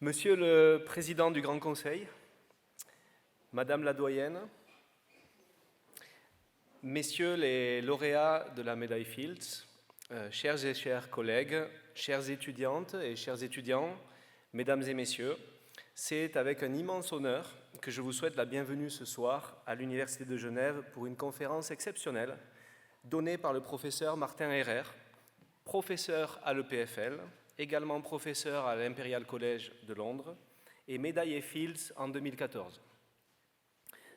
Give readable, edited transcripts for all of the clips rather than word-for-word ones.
Monsieur le Président du Grand Conseil, Madame la Doyenne, Messieurs les lauréats de la médaille Fields, chers et chers collègues, chères étudiantes et chers étudiants, Mesdames et Messieurs, c'est avec un immense honneur que je vous souhaite la bienvenue ce soir à l'Université de Genève pour une conférence exceptionnelle donnée par le professeur Martin Herrer, professeur à l'EPFL, également professeur à l'Imperial College de Londres et médaillé Fields en 2014.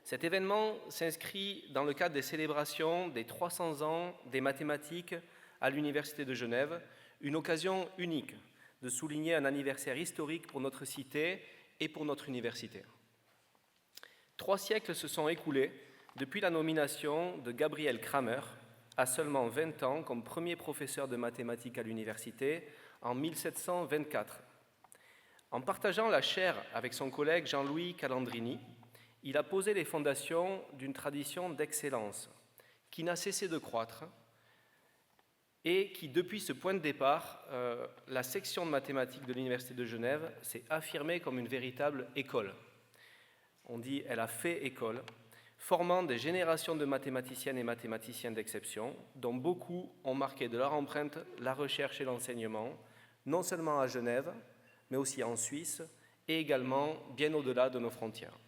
Cet événement s'inscrit dans le cadre des célébrations des 300 ans des mathématiques à l'Université de Genève, une occasion unique de souligner un anniversaire historique pour notre cité et pour notre université. 3 siècles se sont écoulés depuis la nomination de Gabriel Cramer, à seulement 20 ans, comme premier professeur de mathématiques à l'université en 1724. En partageant la chaire avec son collègue Jean-Louis Calandrini, il a posé les fondations d'une tradition d'excellence qui n'a cessé de croître et qui, depuis ce point de départ, la section de mathématiques de l'Université de Genève s'est affirmée comme une véritable école. On dit « elle a fait école », formant des générations de mathématiciennes et mathématiciens d'exception, dont beaucoup ont marqué de leur empreinte la recherche et l'enseignement, non seulement à Genève, mais aussi en Suisse, et également bien au-delà de nos frontières.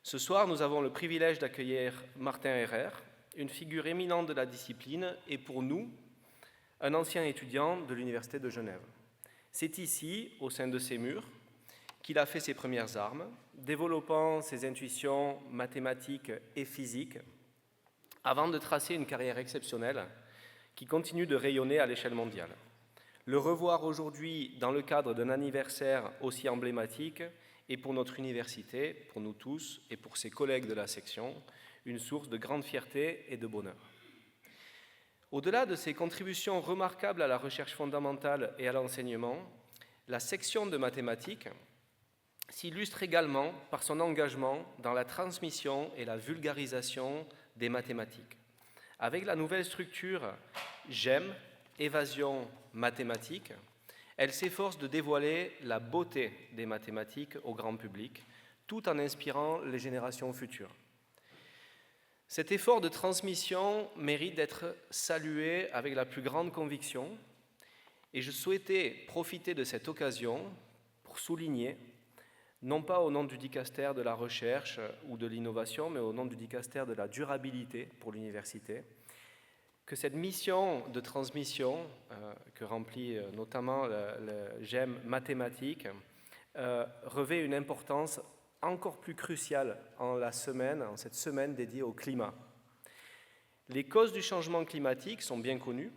Ce soir, nous avons le privilège d'accueillir Martin Herrer, une figure éminente de la discipline, et pour nous, un ancien étudiant de l'Université de Genève. C'est ici, au sein de ces murs, qu'il a fait ses premières armes, développant ses intuitions mathématiques et physiques, avant de tracer une carrière exceptionnelle qui continue de rayonner à l'échelle mondiale. Le revoir aujourd'hui dans le cadre d'un anniversaire aussi emblématique est pour notre université, pour nous tous et pour ses collègues de la section, une source de grande fierté et de bonheur. Au-delà de ses contributions remarquables à la recherche fondamentale et à l'enseignement, la section de mathématiques s'illustre également par son engagement dans la transmission et la vulgarisation des mathématiques. Avec la nouvelle structure GEM, Évasion mathématique, elle s'efforce de dévoiler la beauté des mathématiques au grand public, tout en inspirant les générations futures. Cet effort de transmission mérite d'être salué avec la plus grande conviction, et je souhaitais profiter de cette occasion pour souligner, non pas au nom du dicaster de la recherche ou de l'innovation, mais au nom du dicaster de la durabilité pour l'université, que cette mission de transmission que remplit notamment le GEM mathématique revêt une importance encore plus cruciale en cette semaine dédiée au climat. Les causes du changement climatique sont bien connues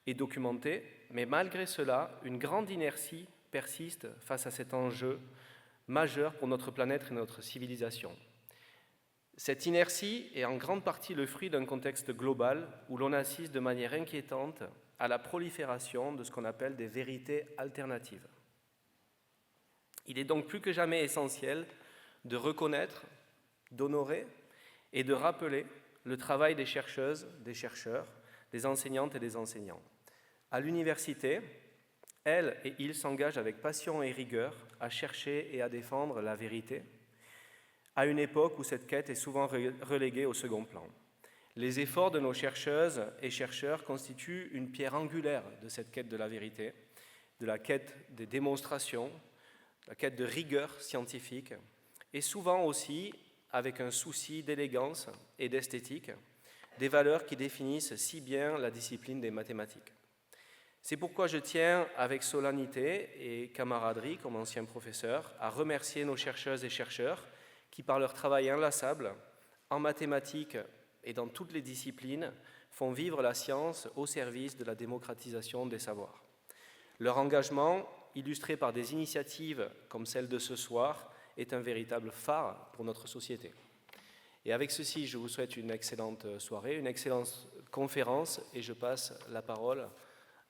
et documentées, mais malgré cela, une grande inertie persiste face à cet enjeu majeur pour notre planète et notre civilisation. Cette inertie est en grande partie le fruit d'un contexte global où l'on assiste de manière inquiétante à la prolifération de ce qu'on appelle des vérités alternatives. Il est donc plus que jamais essentiel de reconnaître, d'honorer et de rappeler le travail des chercheuses, des chercheurs, des enseignantes et des enseignants. À l'université, elles et ils s'engagent avec passion et rigueur à chercher et à défendre la vérité, à une époque où cette quête est souvent reléguée au second plan. Les efforts de nos chercheuses et chercheurs constituent une pierre angulaire de cette quête de la vérité, de la quête des démonstrations, la quête de rigueur scientifique, et souvent aussi avec un souci d'élégance et d'esthétique, des valeurs qui définissent si bien la discipline des mathématiques. C'est pourquoi je tiens, avec solennité et camaraderie, comme ancien professeur, à remercier nos chercheuses et chercheurs qui, par leur travail inlassable, en mathématiques et dans toutes les disciplines, font vivre la science au service de la démocratisation des savoirs. Leur engagement, illustré par des initiatives comme celle de ce soir, est un véritable phare pour notre société. Et avec ceci, je vous souhaite une excellente soirée, une excellente conférence, et je passe la parole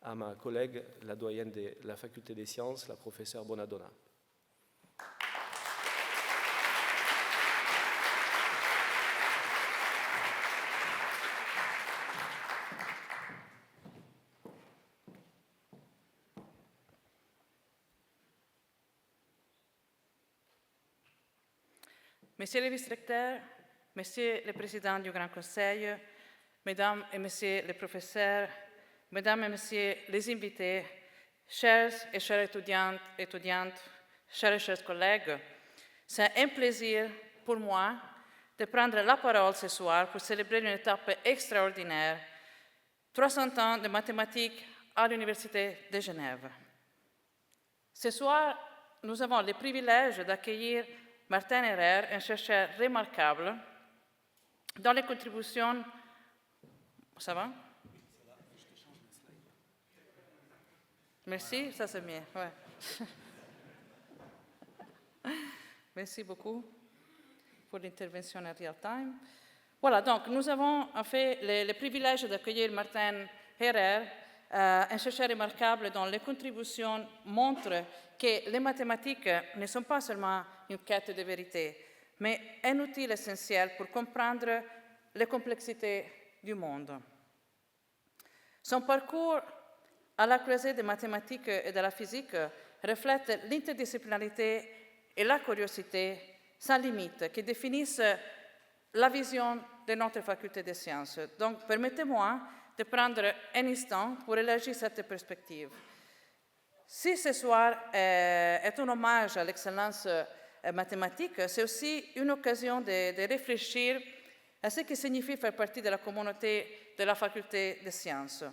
à ma collègue, la doyenne de la Faculté des Sciences, la professeure Bonadonna. Messieurs les vice-recteurs, Messieurs les présidents du Grand Conseil, Mesdames et Messieurs les professeurs, Mesdames et Messieurs les invités, chers et chères étudiantes, chers et chers collègues, c'est un plaisir pour moi de prendre la parole ce soir pour célébrer une étape extraordinaire, 300 ans de mathématiques à l'Université de Genève. Ce soir, nous avons le privilège d'accueillir Martin Herrer, un chercheur remarquable, dont les contributions... Ça va? Merci, ça c'est mieux. Ouais. Merci beaucoup pour l'intervention en real time. Voilà, donc nous avons en fait le privilège d'accueillir Martin Herrer, un chercheur remarquable dont les contributions montrent que les mathématiques ne sont pas seulement une quête de vérité, mais un outil essentiel pour comprendre les complexités du monde. Son parcours à la croisée des mathématiques et de la physique reflète l'interdisciplinarité et la curiosité sans limite qui définissent la vision de notre faculté des sciences. Donc, permettez-moi de prendre un instant pour élargir cette perspective. Si ce soir est un hommage à l'excellence mathématique, c'est aussi une occasion de réfléchir à ce que signifie faire partie de la communauté de la faculté des sciences.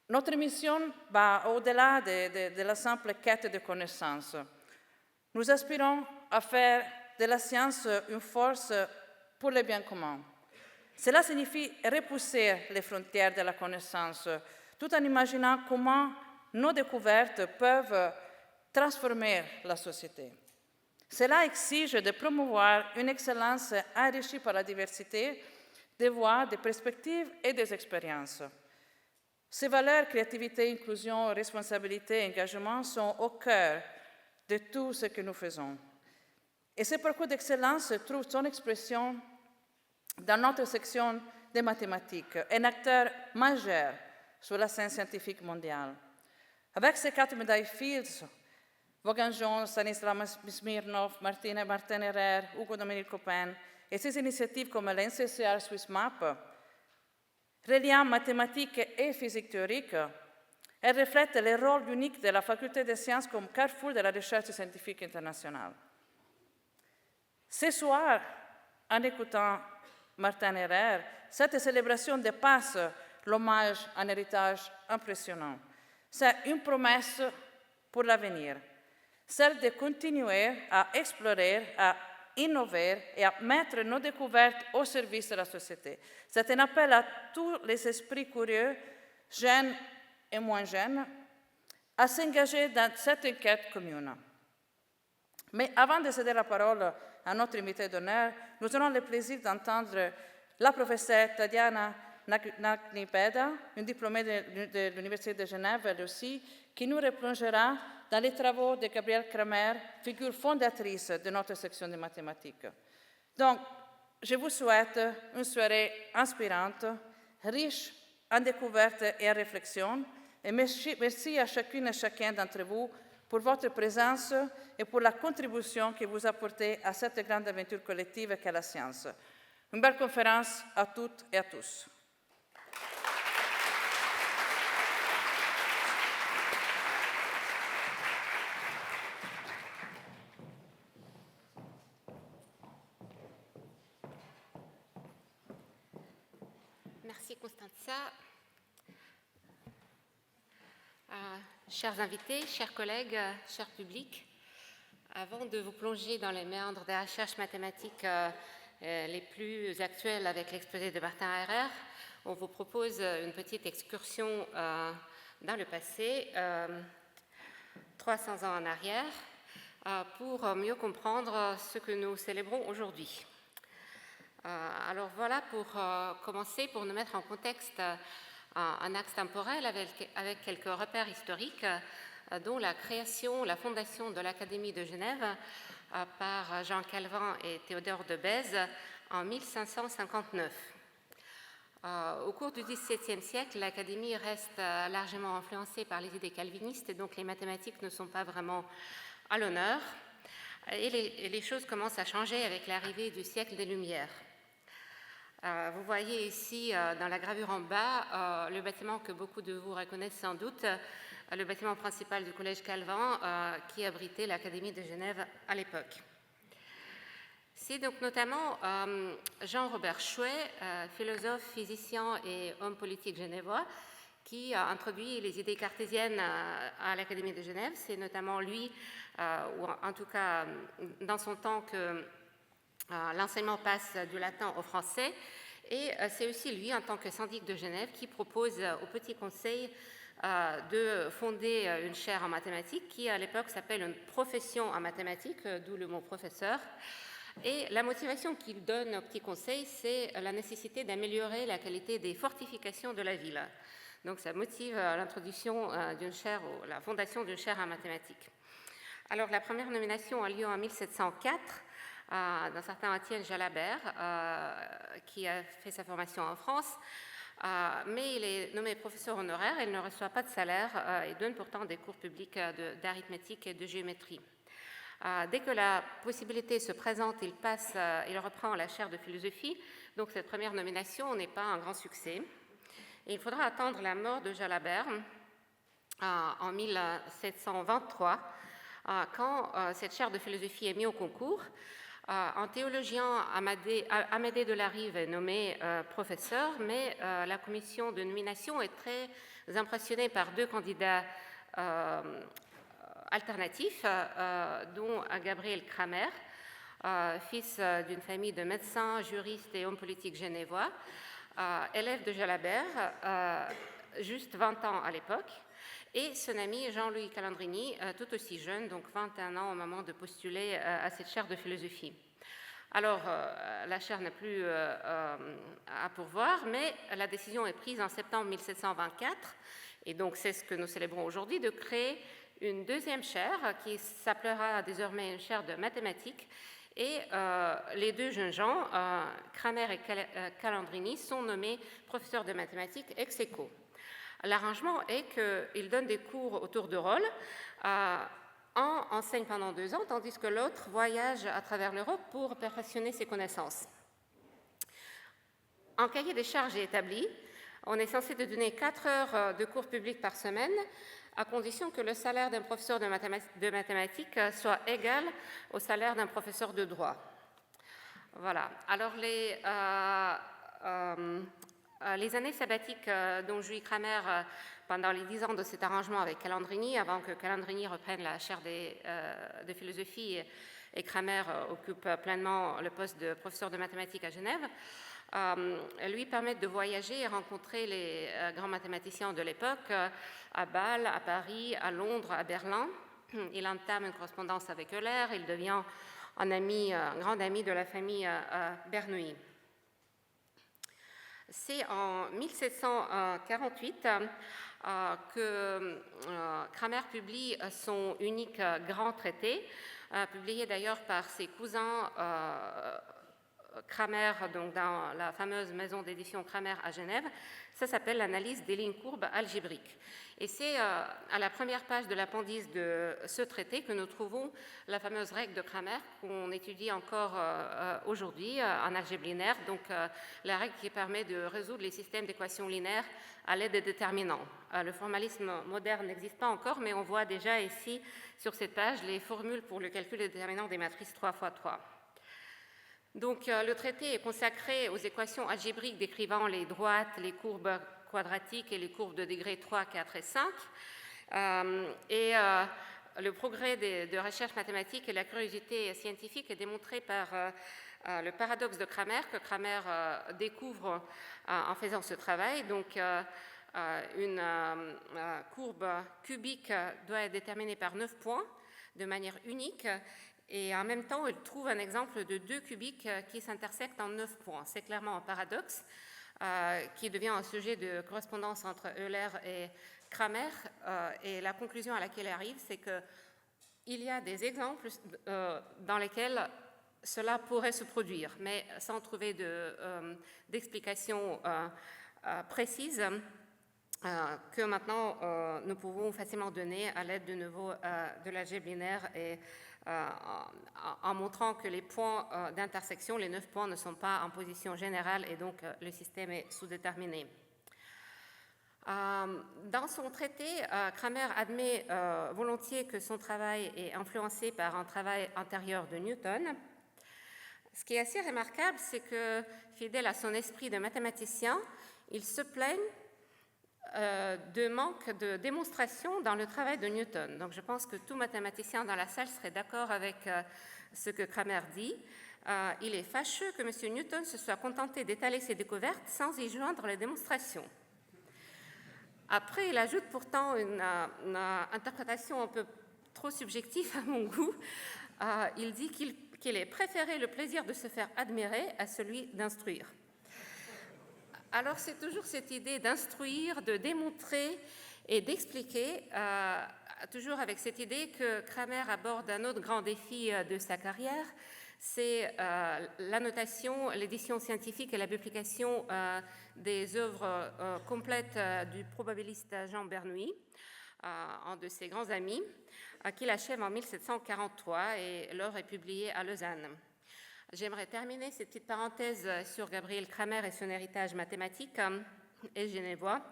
Notre mission va au-delà de la simple quête de connaissances. Nous aspirons à faire de la science une force pour le bien commun. Cela signifie repousser les frontières de la connaissance, tout en imaginant comment nos découvertes peuvent transformer la société. Cela exige de promouvoir une excellence enrichie par la diversité des voies, des perspectives et des expériences. Ces valeurs, créativité, inclusion, responsabilité et engagement sont au cœur de tout ce que nous faisons. Et ce parcours d'excellence trouve son expression dans notre section des mathématiques, un acteur majeur sur la scène scientifique mondiale. Avec ses 4 médailles Fields, Vaughan Jones, Stanislas Smirnov, Martin Herrer, Hugo Dominique Copin, et ses initiatives comme l'NCCR SwissMap, reliant mathématiques et physique théorique, elle reflète le rôle unique de la faculté des sciences comme carrefour de la recherche scientifique internationale. Ce soir, en écoutant Martin Herrer, cette célébration dépasse l'hommage à un héritage impressionnant. C'est une promesse pour l'avenir, celle de continuer à explorer, à innover et à mettre nos découvertes au service de la société. C'est un appel à tous les esprits curieux, jeunes et moins jeunes, à s'engager dans cette quête commune. Mais avant de céder la parole à notre invité d'honneur, nous aurons le plaisir d'entendre la professeure Tatiana Naknipeda, une diplômée de l'Université de Genève, elle aussi, qui nous replongera dans les travaux de Gabrielle Kramer, figure fondatrice de notre section de mathématiques. Donc, je vous souhaite une soirée inspirante, riche en découvertes et en réflexions, et merci à chacune et chacun d'entre vous pour votre présence et pour la contribution que vous apportez à cette grande aventure collective qu'est la science. Une belle conférence à toutes et à tous. Merci Constanza. Chers invités, chers collègues, chers publics, avant de vous plonger dans les méandres des recherches mathématiques les plus actuelles avec l'exposé de Martin Herrer, on vous propose une petite excursion dans le passé, 300 ans en arrière, pour mieux comprendre ce que nous célébrons aujourd'hui. Alors voilà, pour commencer, pour nous mettre en contexte un axe temporel avec quelques repères historiques, dont la création, la fondation de l'Académie de Genève par Jean Calvin et Théodore de Bèze en 1559. Au cours du XVIIe siècle, l'Académie reste largement influencée par les idées calvinistes et donc les mathématiques ne sont pas vraiment à l'honneur. Et les choses commencent à changer avec l'arrivée du siècle des Lumières. Vous voyez ici, dans la gravure en bas, le bâtiment que beaucoup de vous reconnaissent sans doute, le bâtiment principal du Collège Calvin, qui abritait l'Académie de Genève à l'époque. C'est donc notamment Jean-Robert Chouet, philosophe, physicien et homme politique genevois, qui a introduit les idées cartésiennes à l'Académie de Genève. C'est notamment lui, ou en tout cas dans son temps, que l'enseignement passe du latin au français. Et c'est aussi lui, en tant que syndic de Genève, qui propose au Petit Conseil de fonder une chaire en mathématiques qui, à l'époque, s'appelle une profession en mathématiques, d'où le mot professeur. Et la motivation qu'il donne au Petit Conseil, c'est la nécessité d'améliorer la qualité des fortifications de la ville. Donc ça motive l'introduction d'une chaire, ou la fondation d'une chaire en mathématiques. Alors la première nomination a lieu en 1704 d'un certain Étienne Jalabert, qui a fait sa formation en France, mais il est nommé professeur honoraire, il ne reçoit pas de salaire et donne pourtant des cours publics d'arithmétique et de géométrie. Dès que la possibilité se présente, il reprend la chaire de philosophie, donc cette première nomination n'est pas un grand succès. Et il faudra attendre la mort de Jalabert en 1723, quand cette chaire de philosophie est mise au concours. Un théologien, Amédée de la Rive, est nommé professeur, mais la commission de nomination est très impressionnée par deux candidats alternatifs, dont Gabriel Kramer, fils d'une famille de médecins, juristes et hommes politiques genevois, élève de Jalabert, juste 20 ans à l'époque, et son ami Jean-Louis Calandrini, tout aussi jeune, donc 21 ans au moment de postuler à cette chaire de philosophie. Alors, la chaire n'est plus à pourvoir, mais la décision est prise en septembre 1724, et donc c'est ce que nous célébrons aujourd'hui, de créer une deuxième chaire qui s'appellera désormais une chaire de mathématiques. Et les deux jeunes gens, Kramer et Calandrini, sont nommés professeurs de mathématiques ex aequo. L'arrangement est qu'ils donnent des cours au tour de rôle. Un enseigne pendant 2 ans, tandis que l'autre voyage à travers l'Europe pour perfectionner ses connaissances. Un cahier des charges est établi. On est censé donner 4 heures de cours publics par semaine, à condition que le salaire d'un professeur de mathématiques soit égal au salaire d'un professeur de droit. Voilà. Alors, les années sabbatiques dont jouit Kramer pendant les 10 ans de cet arrangement avec Calandrini, avant que Calandrini reprenne la chaire de philosophie et Kramer occupe pleinement le poste de professeur de mathématiques à Genève, lui permettent de voyager et rencontrer les grands mathématiciens de l'époque à Bâle, à Paris, à Londres, à Berlin. Il entame une correspondance avec Euler, il devient un grand ami de la famille Bernoulli. C'est en 1748 que Kramer publie son unique grand traité, publié d'ailleurs par ses cousins Kramer, donc dans la fameuse maison d'édition Kramer à Genève. Ça s'appelle l'analyse des lignes courbes algébriques. Et c'est à la première page de l'appendice de ce traité que nous trouvons la fameuse règle de Kramer qu'on étudie encore aujourd'hui en algèbre linéaire, donc la règle qui permet de résoudre les systèmes d'équations linéaires à l'aide des déterminants. Le formalisme moderne n'existe pas encore, mais on voit déjà ici sur cette page les formules pour le calcul des déterminants des matrices 3 x 3. Donc, le traité est consacré aux équations algébriques décrivant les droites, les courbes quadratiques et les courbes de degrés 3, 4 et 5. Le progrès de recherche mathématique et la curiosité scientifique est démontré par le paradoxe de Kramer, que Kramer découvre en faisant ce travail. Donc, une courbe cubique doit être déterminée par 9 points de manière unique. Et en même temps, il trouve un exemple de 2 cubiques qui s'intersectent en 9 points. C'est clairement un paradoxe qui devient un sujet de correspondance entre Euler et Kramer. Et la conclusion à laquelle il arrive, c'est qu'il y a des exemples dans lesquels cela pourrait se produire, mais sans trouver d'explication précise que maintenant nous pouvons facilement donner à l'aide de nouveau de l'algèbre linéaire et en montrant que les points d'intersection, les 9 points, ne sont pas en position générale et donc le système est sous-déterminé. Dans son traité, Cramer admet volontiers que son travail est influencé par un travail antérieur de Newton. Ce qui est assez remarquable, c'est que, fidèle à son esprit de mathématicien, il se plaigne de manque de démonstration dans le travail de Newton. Donc je pense que tout mathématicien dans la salle serait d'accord avec ce que Cramer dit. Il est fâcheux que M. Newton se soit contenté d'étaler ses découvertes sans y joindre les démonstrations. Après, il ajoute pourtant une interprétation un peu trop subjective à mon goût. Il dit qu'il est préféré le plaisir de se faire admirer à celui d'instruire. Alors, c'est toujours cette idée d'instruire, de démontrer et d'expliquer, toujours avec cette idée que Cramer aborde un autre grand défi de sa carrière, c'est l'annotation, l'édition scientifique et la publication des œuvres complètes du probabiliste Jean Bernoulli, un de ses grands amis, qu'il achève en 1743 et l'œuvre est publiée à Lausanne. J'aimerais terminer cette petite parenthèse sur Gabriel Cramer et son héritage mathématique et genevois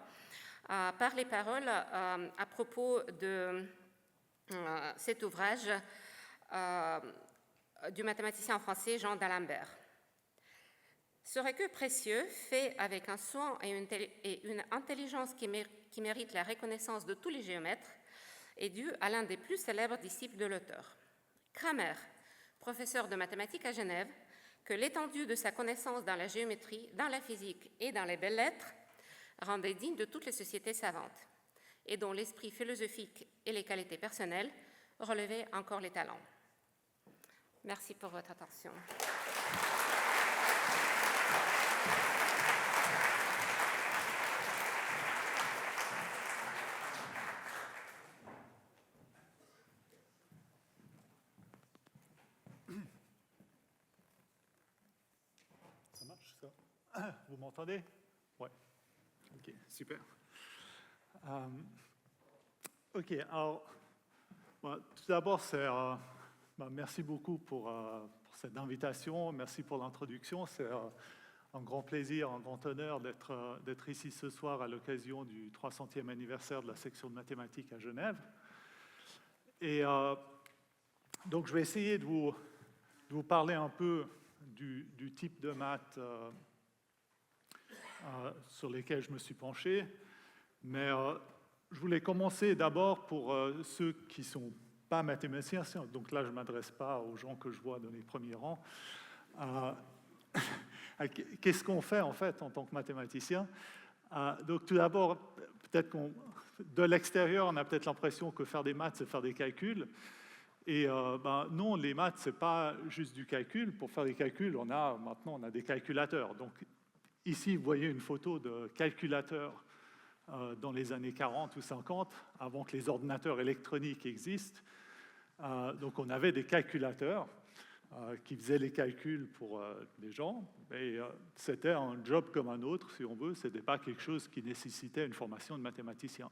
par les paroles à propos de cet ouvrage du mathématicien français Jean d'Alembert. Ce recueil précieux, fait avec un soin et une intelligence qui mérite la reconnaissance de tous les géomètres, est dû à l'un des plus célèbres disciples de l'auteur. Cramer, professeur de mathématiques à Genève, que l'étendue de sa connaissance dans la géométrie, dans la physique et dans les belles-lettres rendait digne de toutes les sociétés savantes, et dont l'esprit philosophique et les qualités personnelles relevaient encore les talents. Merci pour votre attention. Ça marche, ça? Vous m'entendez? Ouais. Ok, super. Ok, alors, tout d'abord, merci beaucoup pour cette invitation, merci pour l'introduction. C'est un grand plaisir, un grand honneur d'être ici ce soir à l'occasion du 300e anniversaire de la section de mathématiques à Genève. Et donc, je vais essayer de vous parler un peu du type de maths sur lesquels je me suis penché. Mais je voulais commencer d'abord pour ceux qui ne sont pas mathématiciens. Donc là, je ne m'adresse pas aux gens que je vois dans les premiers rangs. Qu'est-ce qu'on fait, en fait, en tant que mathématicien? Donc tout d'abord, peut-être de l'extérieur, on a peut-être l'impression que faire des maths, c'est faire des calculs. Et non, les maths, ce n'est pas juste du calcul. Pour faire des calculs, maintenant, on a des calculateurs. Donc ici, vous voyez une photo de calculateur dans les années 40 ou 50, avant que les ordinateurs électroniques existent. Donc on avait des calculateurs qui faisaient les calculs pour les gens. Et c'était un job comme un autre, si on veut. Ce n'était pas quelque chose qui nécessitait une formation de mathématicien.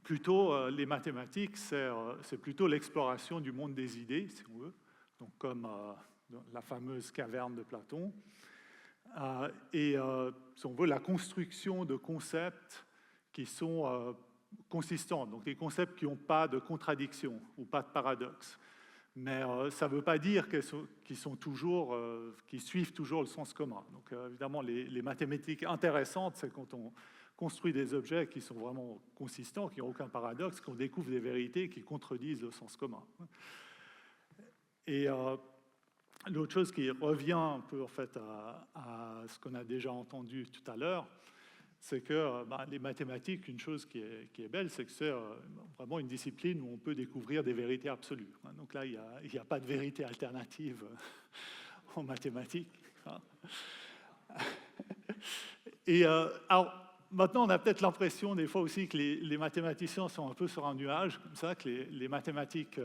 Plutôt, les mathématiques, c'est plutôt l'exploration du monde des idées, si on veut, donc comme la fameuse caverne de Platon, et, si on veut, la construction de concepts qui sont consistants, donc des concepts qui n'ont pas de contradiction ou pas de paradoxe. Mais ça ne veut pas dire qu'ils suivent toujours le sens commun. Donc évidemment, les mathématiques intéressantes, c'est quand on construit des objets qui sont vraiment consistants, qui n'ont aucun paradoxe, qu'on découvre des vérités qui contredisent le sens commun. Et l'autre chose qui revient un peu en fait à ce qu'on a déjà entendu tout à l'heure, c'est que les mathématiques, une chose qui est belle, c'est que c'est vraiment une discipline où on peut découvrir des vérités absolues. Donc là, il n'y a pas de vérité alternative en mathématiques. Et alors, maintenant, on a peut-être l'impression des fois aussi que les mathématiciens sont un peu sur un nuage, comme ça, que les mathématiques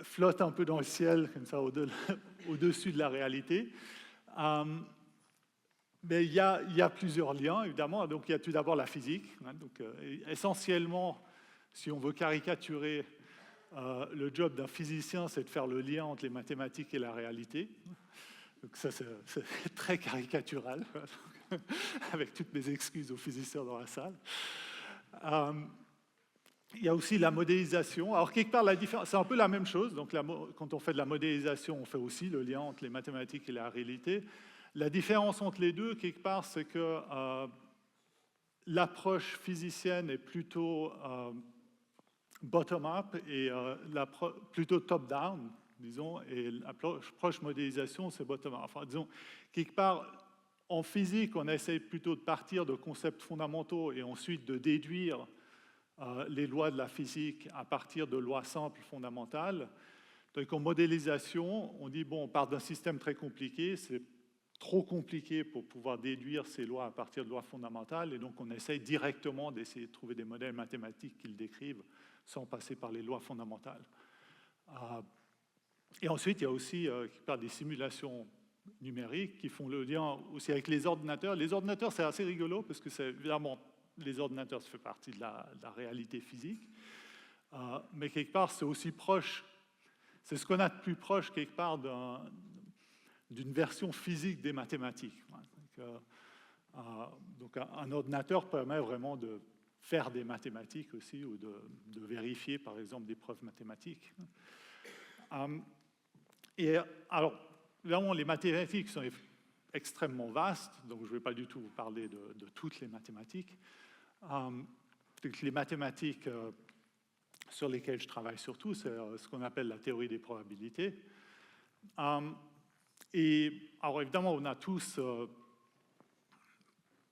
flottent un peu dans le ciel, comme ça, au-dessus de la réalité. Mais il y a plusieurs liens, évidemment. Donc, il y a tout d'abord la physique. Donc, essentiellement, Si on veut caricaturer le job d'un physicien, c'est de faire le lien entre les mathématiques et la réalité. Donc ça, c'est très caricatural, avec toutes mes excuses aux physiciens dans la salle. Il y a aussi la modélisation. Alors, quelque part, la différence, c'est un peu la même chose. Donc, quand on fait de la modélisation, on fait aussi le lien entre les mathématiques et la réalité. La différence entre les deux, quelque part, c'est que l'approche physicienne est plutôt bottom-up et plutôt top-down, disons, et l'approche modélisation, c'est bottom-up. Enfin, disons, quelque part, en physique, on essaie plutôt de partir de concepts fondamentaux et ensuite de déduire les lois de la physique à partir de lois simples fondamentales. Donc, en modélisation, on dit, bon, on part d'un système très compliqué, c'est trop compliqué pour pouvoir déduire ces lois à partir de lois fondamentales, et donc on essaye directement d'essayer de trouver des modèles mathématiques qui le décrivent sans passer par les lois fondamentales. Et ensuite, il y a aussi des simulations numériques qui font le lien aussi avec les ordinateurs. Les ordinateurs, c'est assez rigolo parce que c'est évidemment, les ordinateurs, ça fait partie de la réalité physique, mais quelque part, c'est aussi proche, c'est ce qu'on a de plus proche quelque part d'une version physique des mathématiques. Donc un ordinateur permet vraiment de faire des mathématiques aussi, ou de vérifier, par exemple, des preuves mathématiques. Et alors, vraiment, les mathématiques sont extrêmement vastes, donc je ne vais pas du tout vous parler de toutes les mathématiques. Les mathématiques sur lesquelles je travaille surtout, c'est ce qu'on appelle la théorie des probabilités. Et alors, évidemment, on a tous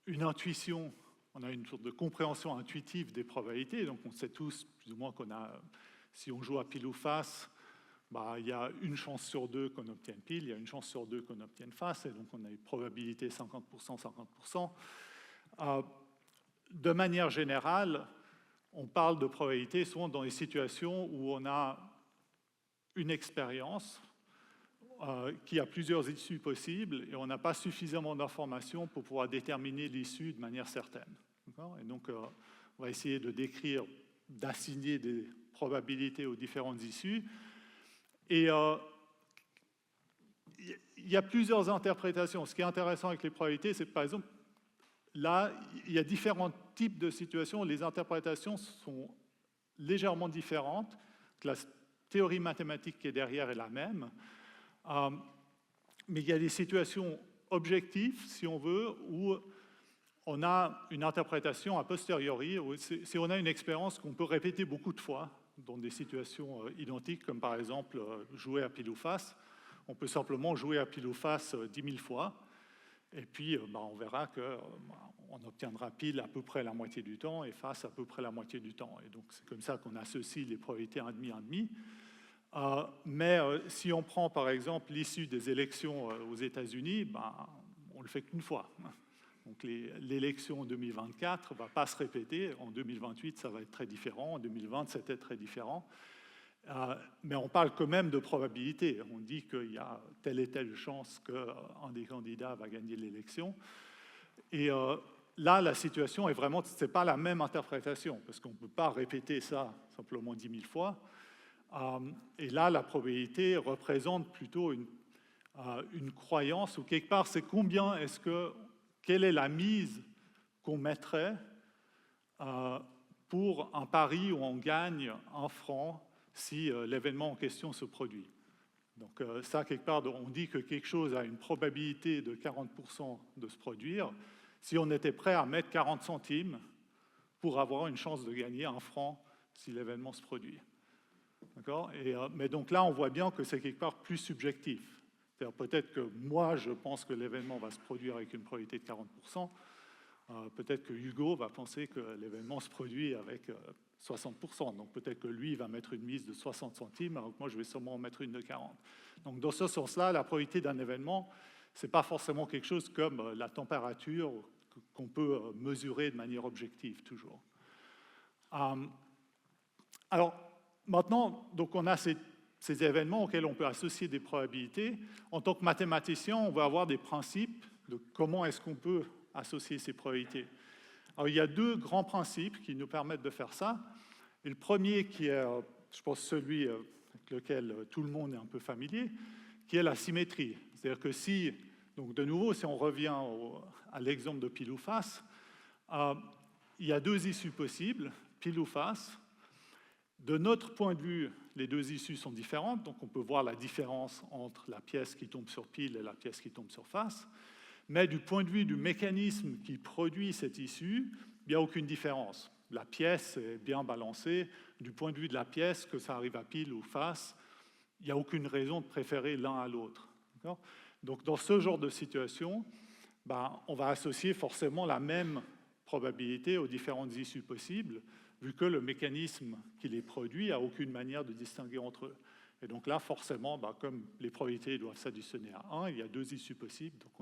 une intuition, on a une sorte de compréhension intuitive des probabilités, donc on sait tous plus ou moins qu'on a, si on joue à pile ou face, il y a une chance sur deux qu'on obtienne pile, il y a une chance sur deux qu'on obtienne face, et donc on a une probabilité 50%, 50%. De manière générale, on parle de probabilité souvent dans les situations où on a une expérience qui a plusieurs issues possibles et on n'a pas suffisamment d'informations pour pouvoir déterminer l'issue de manière certaine. Et donc, on va essayer de décrire, d'assigner des probabilités aux différentes issues. Et il y a plusieurs interprétations. Ce qui est intéressant avec les probabilités, c'est que, par exemple, là, il y a différents types de situations. Les interprétations sont légèrement différentes. La théorie mathématique qui est derrière est la même. Mais il y a des situations objectives, si on veut, où on a une interprétation a posteriori, où si on a une expérience qu'on peut répéter beaucoup de fois dans des situations identiques, comme par exemple jouer à pile ou face, on peut simplement jouer à pile ou face 10 000 fois, et puis on verra qu'on obtiendra pile à peu près la moitié du temps et face à peu près la moitié du temps. Et donc c'est comme ça qu'on associe les probabilités 1,5. Mais si on prend par exemple l'issue des élections aux États-Unis, on ne le fait qu'une fois. Donc l'élection en 2024 ne va pas se répéter. En 2028, ça va être très différent. En 2020, c'était très différent. Mais on parle quand même de probabilité. On dit qu'il y a telle et telle chance qu'un des candidats va gagner l'élection. Et là, la situation est vraiment, ce n'est pas la même interprétation, parce qu'on ne peut pas répéter ça simplement 10 000 fois. Et là, la probabilité représente plutôt une croyance, ou quelque part, c'est quelle est la mise qu'on mettrait pour un pari où on gagne 1 franc si l'événement en question se produit. Donc ça, quelque part, on dit que quelque chose a une probabilité de 40% de se produire si on était prêt à mettre 40 centimes pour avoir une chance de gagner 1 franc si l'événement se produit. D'accord ? Mais donc là, on voit bien que c'est quelque part plus subjectif. C'est-à-dire peut-être que moi, je pense que l'événement va se produire avec une probabilité de 40%. Peut-être que Hugo va penser que l'événement se produit avec 60%. Donc peut-être que lui va mettre une mise de 60 centimes, alors que moi, je vais sûrement en mettre une de 40. Donc dans ce sens-là, la probabilité d'un événement, ce n'est pas forcément quelque chose comme la température qu'on peut mesurer de manière objective, toujours. Alors, maintenant, donc on a ces événements auxquels on peut associer des probabilités. En tant que mathématicien, on va avoir des principes de comment est-ce qu'on peut associer ces probabilités. Alors, il y a 2 grands principes qui nous permettent de faire ça. Et le premier qui est, je pense, celui avec lequel tout le monde est un peu familier, qui est la symétrie. C'est-à-dire que si, donc de nouveau, si on revient à l'exemple de pile ou face, il y a deux issues possibles, pile ou face. De notre point de vue, les deux issues sont différentes, donc on peut voir la différence entre la pièce qui tombe sur pile et la pièce qui tombe sur face. Mais du point de vue du mécanisme qui produit cette issue, il n'y a aucune différence. La pièce est bien balancée. Du point de vue de la pièce, que ça arrive à pile ou face, il n'y a aucune raison de préférer l'un à l'autre. Donc dans ce genre de situation, on va associer forcément la même probabilité aux différentes issues possibles, vu que le mécanisme qui les produit n'a aucune manière de distinguer entre eux. Et donc là, forcément, comme les probabilités doivent s'additionner à 1, il y a deux issues possibles, donc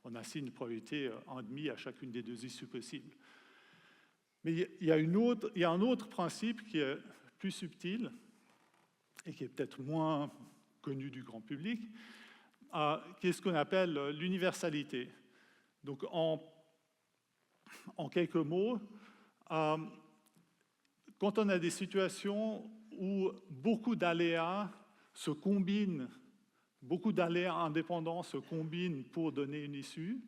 on assigne une probabilité 1,5 à chacune des deux issues possibles. Mais il y a un autre principe qui est plus subtil et qui est peut-être moins connu du grand public, qui est ce qu'on appelle l'universalité. Donc en quelques mots, quand on a des situations où beaucoup d'aléas se combinent, beaucoup d'aléas indépendants se combinent pour donner une issue,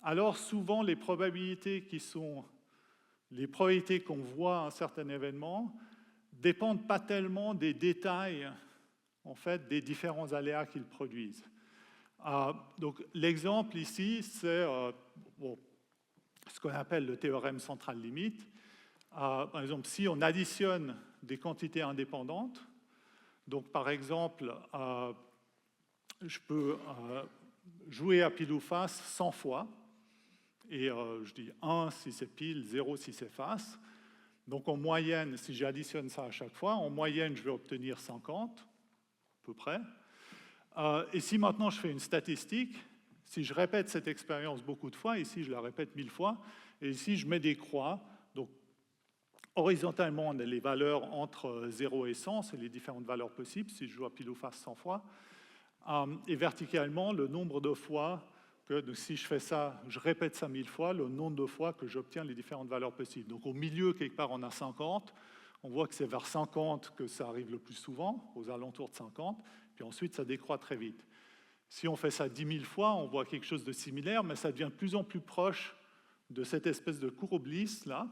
alors souvent les probabilités qu'on voit à un certain événement dépendent pas tellement des détails en fait, des différents aléas qu'ils produisent. Donc l'exemple ici, c'est ce qu'on appelle le théorème central limite. Par exemple, si on additionne des quantités indépendantes, donc par exemple, je peux jouer à pile ou face 100 fois, et je dis 1 si c'est pile, 0 si c'est face. Donc en moyenne, si j'additionne ça à chaque fois, en moyenne, je vais obtenir 50, à peu près. Et si maintenant je fais une statistique, si je répète cette expérience beaucoup de fois, ici je la répète 1000 fois, et ici je mets des croix, donc horizontalement on a les valeurs entre 0 et 100, c'est les différentes valeurs possibles, si je joue à pile ou face 100 fois, et verticalement le nombre de fois que si je fais ça, je répète ça 1000 fois, le nombre de fois que j'obtiens les différentes valeurs possibles. Donc au milieu, quelque part, on a 50, on voit que c'est vers 50 que ça arrive le plus souvent, aux alentours de 50, puis ensuite ça décroît très vite. Si on fait ça 10 000 fois, on voit quelque chose de similaire, mais ça devient de plus en plus proche de cette espèce de courbe lisse là,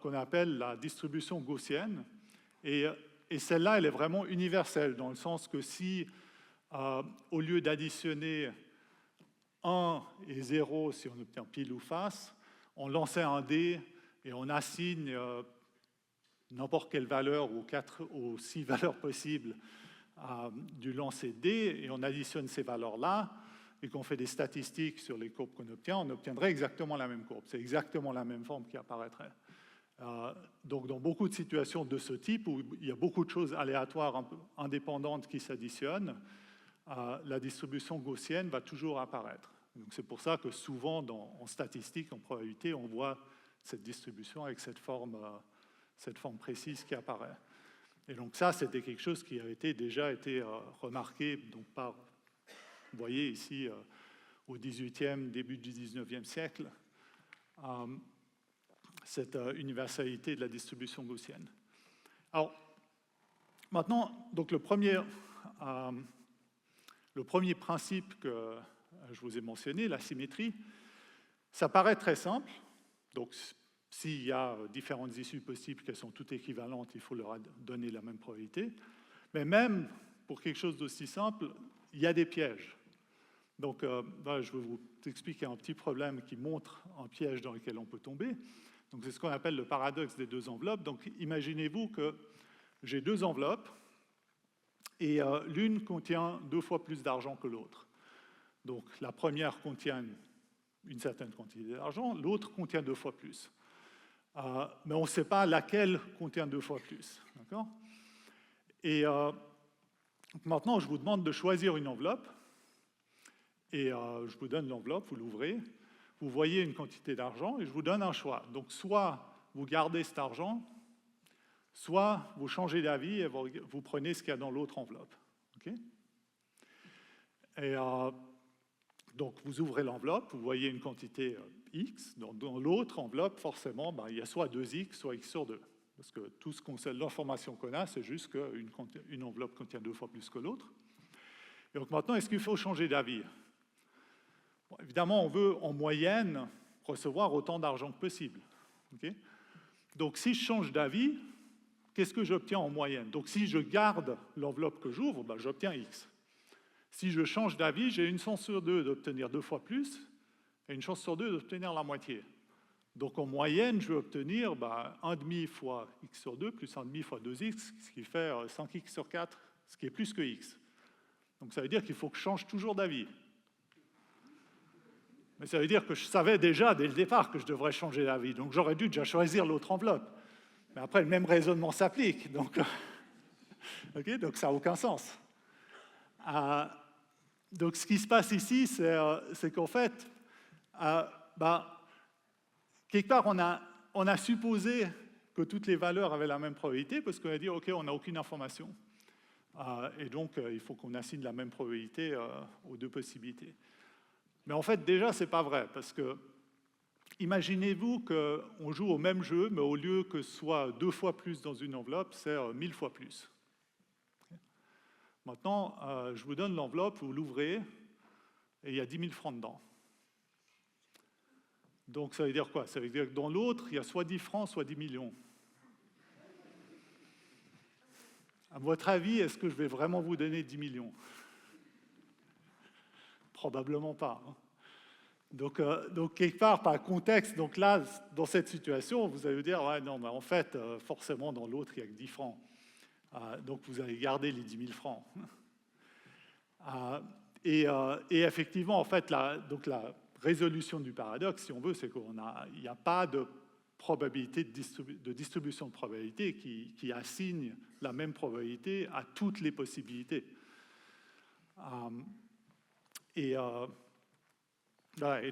qu'on appelle la distribution gaussienne. Et celle-là, elle est vraiment universelle, dans le sens que si, au lieu d'additionner 1 et 0, si on obtient pile ou face, on lançait un dé et on assigne n'importe quelle valeur ou 6 valeurs possibles du lancer de dé, et on additionne ces valeurs-là, et qu'on fait des statistiques sur les courbes qu'on obtient, on obtiendrait exactement la même courbe. C'est exactement la même forme qui apparaîtrait. Donc dans beaucoup de situations de ce type, où il y a beaucoup de choses aléatoires, un peu indépendantes qui s'additionnent, la distribution gaussienne va toujours apparaître. C'est pour ça que souvent, en statistique, en probabilité, on voit cette distribution avec cette forme précise qui apparaît. Et donc ça, c'était quelque chose qui a déjà été remarqué donc, par, vous voyez ici, au XVIIIe, début du XIXe siècle, cette universalité de la distribution gaussienne. Alors, maintenant, donc le premier principe que je vous ai mentionné, la symétrie, ça paraît très simple. Donc, s'il y a différentes issues possibles qu'elles sont toutes équivalentes, il faut leur donner la même probabilité. Mais même pour quelque chose d'aussi simple, il y a des pièges. Donc, je vais vous expliquer un petit problème qui montre un piège dans lequel on peut tomber. Donc, c'est ce qu'on appelle le paradoxe des deux enveloppes. Donc, imaginez-vous que j'ai deux enveloppes et l'une contient 2 fois plus d'argent que l'autre. Donc, la première contient une certaine quantité d'argent, l'autre contient 2 fois plus. Mais on ne sait pas laquelle contient 2 fois plus. D'accord ? Et maintenant, je vous demande de choisir une enveloppe. Et je vous donne l'enveloppe, vous l'ouvrez. Vous voyez une quantité d'argent et je vous donne un choix. Donc, soit vous gardez cet argent, soit vous changez d'avis et vous prenez ce qu'il y a dans l'autre enveloppe. Okay ? Et donc, vous ouvrez l'enveloppe, vous voyez une quantité X. Dans l'autre enveloppe, forcément, il y a soit 2X, soit X sur 2. Parce que tout ce qu'on sait, l'information qu'on a, c'est juste qu'une enveloppe contient 2 fois plus que l'autre. Et donc maintenant, est-ce qu'il faut changer d'avis? Bon, évidemment, on veut en moyenne recevoir autant d'argent que possible. Okay? Donc si je change d'avis, qu'est-ce que j'obtiens en moyenne? Donc si je garde l'enveloppe que j'ouvre, ben, j'obtiens X. Si je change d'avis, j'ai une chance sur 2 d'obtenir 2 fois plus et une chance sur 2 d'obtenir la moitié. Donc en moyenne, je vais obtenir 1,5 fois x sur 2 plus 1,5 fois 2x, ce qui fait 5x sur 4, ce qui est plus que x. Donc ça veut dire qu'il faut que je change toujours d'avis. Mais ça veut dire que je savais déjà dès le départ que je devrais changer d'avis. Donc j'aurais dû déjà choisir l'autre enveloppe. Mais après, le même raisonnement s'applique. Donc, okay, donc ça n'a aucun sens. Donc ce qui se passe ici, c'est qu'en fait, quelque part, on a supposé que toutes les valeurs avaient la même probabilité parce qu'on a dit, OK, on n'a aucune information. Et donc, il faut qu'on assigne la même probabilité aux 2 possibilités. Mais en fait, déjà, ce n'est pas vrai parce que imaginez-vous qu'on joue au même jeu, mais au lieu que ce soit 2 fois plus dans une enveloppe, c'est 1000 fois plus. Maintenant, je vous donne l'enveloppe, vous l'ouvrez, et il y a 10 000 francs dedans. Donc ça veut dire quoi? Ça veut dire que dans l'autre, il y a soit 10 francs, soit 10 millions. À votre avis, est-ce que je vais vraiment vous donner 10 millions? Probablement pas. Donc quelque part, par contexte, donc là, dans cette situation, vous allez vous dire, ouais, non, mais en fait, forcément, dans l'autre, il n'y a que 10 francs. Donc vous allez garder les 10 000 francs. Et effectivement, en fait, la résolution du paradoxe, si on veut, c'est qu'il n'y a pas de probabilité de distribution de probabilité qui assigne la même probabilité à toutes les possibilités. Et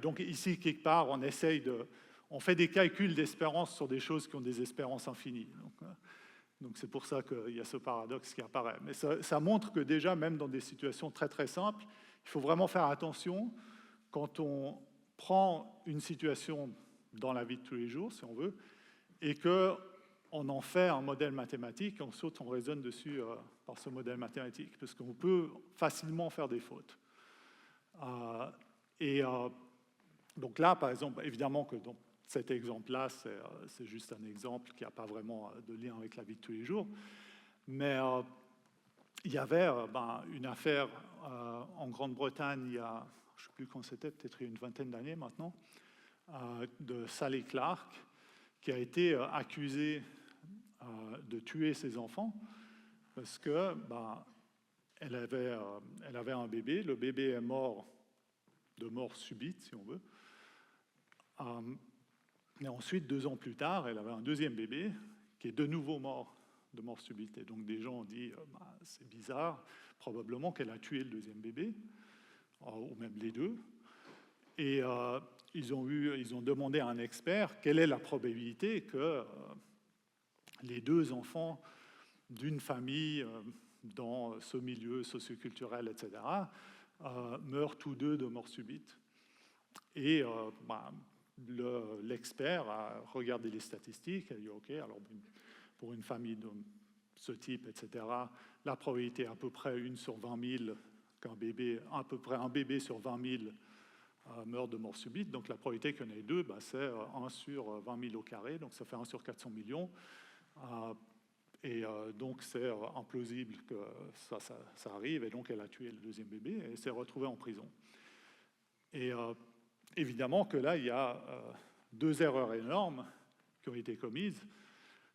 donc ici, quelque part, on fait des calculs d'espérance sur des choses qui ont des espérances infinies. Donc c'est pour ça qu'il y a ce paradoxe qui apparaît. Mais ça montre que déjà, même dans des situations très très simples, il faut vraiment faire attention quand on prend une situation dans la vie de tous les jours, si on veut, et qu'on en fait un modèle mathématique, ensuite on raisonne dessus par ce modèle mathématique, parce qu'on peut facilement faire des fautes. Donc là, par exemple, évidemment que dans cet exemple-là, c'est juste un exemple qui n'a pas vraiment de lien avec la vie de tous les jours, mais il y avait une affaire en Grande-Bretagne il y a, je ne sais plus quand c'était, peut-être il y a une vingtaine d'années maintenant, de Sally Clark, qui a été accusée de tuer ses enfants parce que elle avait un bébé, le bébé est mort de mort subite, si on veut. Et ensuite, 2 ans plus tard, elle avait un deuxième bébé qui est de nouveau mort de mort subite. Et donc des gens ont dit, c'est bizarre, probablement qu'elle a tué le deuxième bébé, ou même les 2. Et ils ont demandé à un expert quelle est la probabilité que les 2 enfants d'une famille dans ce milieu socioculturel, etc., meurent tous 2 de mort subite. Et l'expert a regardé les statistiques, il a dit OK, alors pour une famille de ce type, etc., la probabilité est à peu près 1 sur 20 000 à peu près un bébé sur 20 000 meurt de mort subite. Donc la probabilité qu'il y en ait 2, c'est 1 sur 20 000 au carré, donc ça fait 1 sur 400 millions. Donc c'est implausible que ça arrive, et donc elle a tué le deuxième bébé et s'est retrouvée en prison. Et évidemment que là, il y a 2 erreurs énormes qui ont été commises.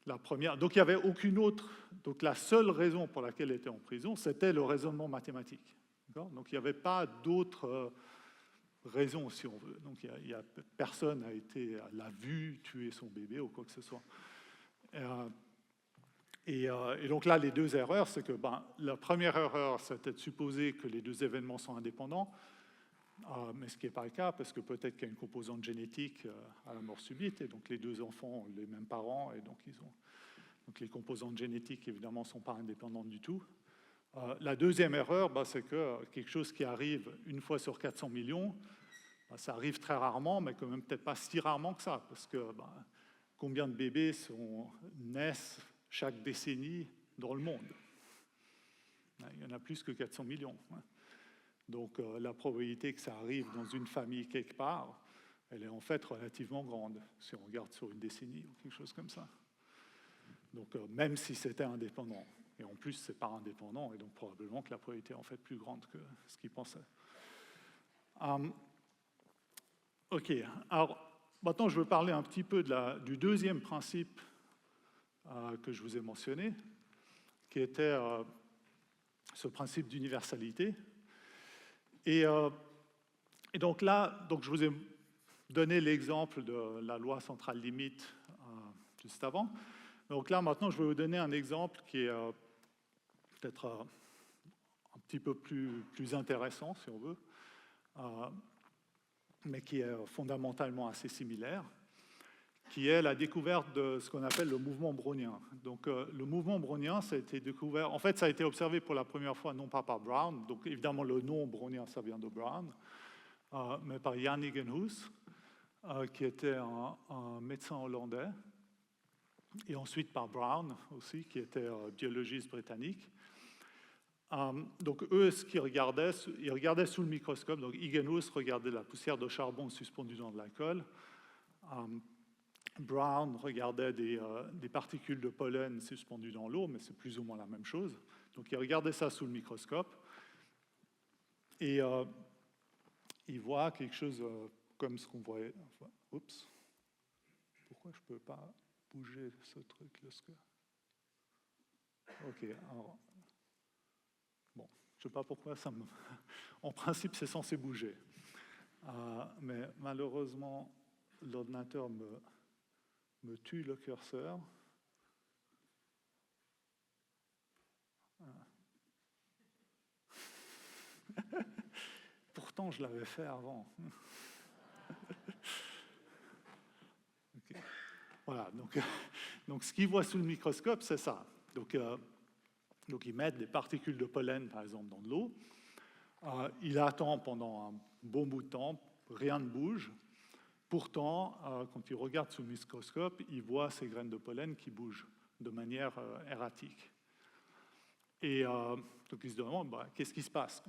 La première, donc il n'y avait aucune autre, donc la seule raison pour laquelle elle était en prison, c'était le raisonnement mathématique. Donc il n'y avait pas d'autre raison, si on veut. Donc personne l'a vu tuer son bébé ou quoi que ce soit. Et donc là, les 2 erreurs, c'est que la première erreur, c'était de supposer que les 2 événements sont indépendants, mais ce qui n'est pas le cas, parce que peut-être qu'il y a une composante génétique à la mort subite, et donc les 2 enfants ont les mêmes parents, et donc donc les composantes génétiques, évidemment, ne sont pas indépendantes du tout. La deuxième erreur, c'est que quelque chose qui arrive 1 fois sur 400 millions, ça arrive très rarement, mais quand même peut-être pas si rarement que ça, parce que combien de bébés naissent chaque décennie dans le monde. Il y en a plus que 400 millions. Donc la probabilité que ça arrive dans une famille quelque part, elle est en fait relativement grande, si on regarde sur une décennie ou quelque chose comme ça. Donc même si c'était indépendant. Et en plus, c'est pas indépendant, et donc probablement que la probabilité est en fait plus grande que ce qu'ils pensaient. OK, alors maintenant je veux parler un petit peu du deuxième principe que je vous ai mentionné, qui était ce principe d'universalité. Et donc là, je vous ai donné l'exemple de la loi centrale limite juste avant. Donc là, maintenant, je vais vous donner un exemple qui est peut-être un petit peu plus intéressant, si on veut, mais qui est fondamentalement assez similaire, qui est la découverte de ce qu'on appelle le mouvement brownien. Donc le mouvement brownien, ça a été découvert, en fait, ça a été observé pour la première fois, non pas par Brown, donc évidemment le nom brownien, ça vient de Brown, mais par Jan Egenhuis, qui était un médecin hollandais, et ensuite par Brown aussi, qui était biologiste britannique. Donc eux, ce qu'ils regardaient, ils regardaient sous le microscope. Donc Egenhuis regardait la poussière de charbon suspendue dans de l'alcool. Brown regardait des particules de pollen suspendues dans l'eau, mais c'est plus ou moins la même chose. Donc ils regardaient ça sous le microscope. Et ils voient quelque chose comme ce qu'on voyait. Oups. Pourquoi je ne peux pas bouger ce truc lorsque... OK, alors... Bon, je ne sais pas pourquoi ça me... En principe, c'est censé bouger. Mais malheureusement, l'ordinateur me tue le curseur. Pourtant, je l'avais fait avant. Okay. Voilà, donc ce qu'ils voient sous le microscope, c'est ça. Donc ils mettent des particules de pollen, par exemple, dans de l'eau. Il attend pendant un bon bout de temps, rien ne bouge. Pourtant, quand il regarde sous le microscope, il voit ces graines de pollen qui bougent de manière erratique. Et donc il se demande, qu'est-ce qui se passe?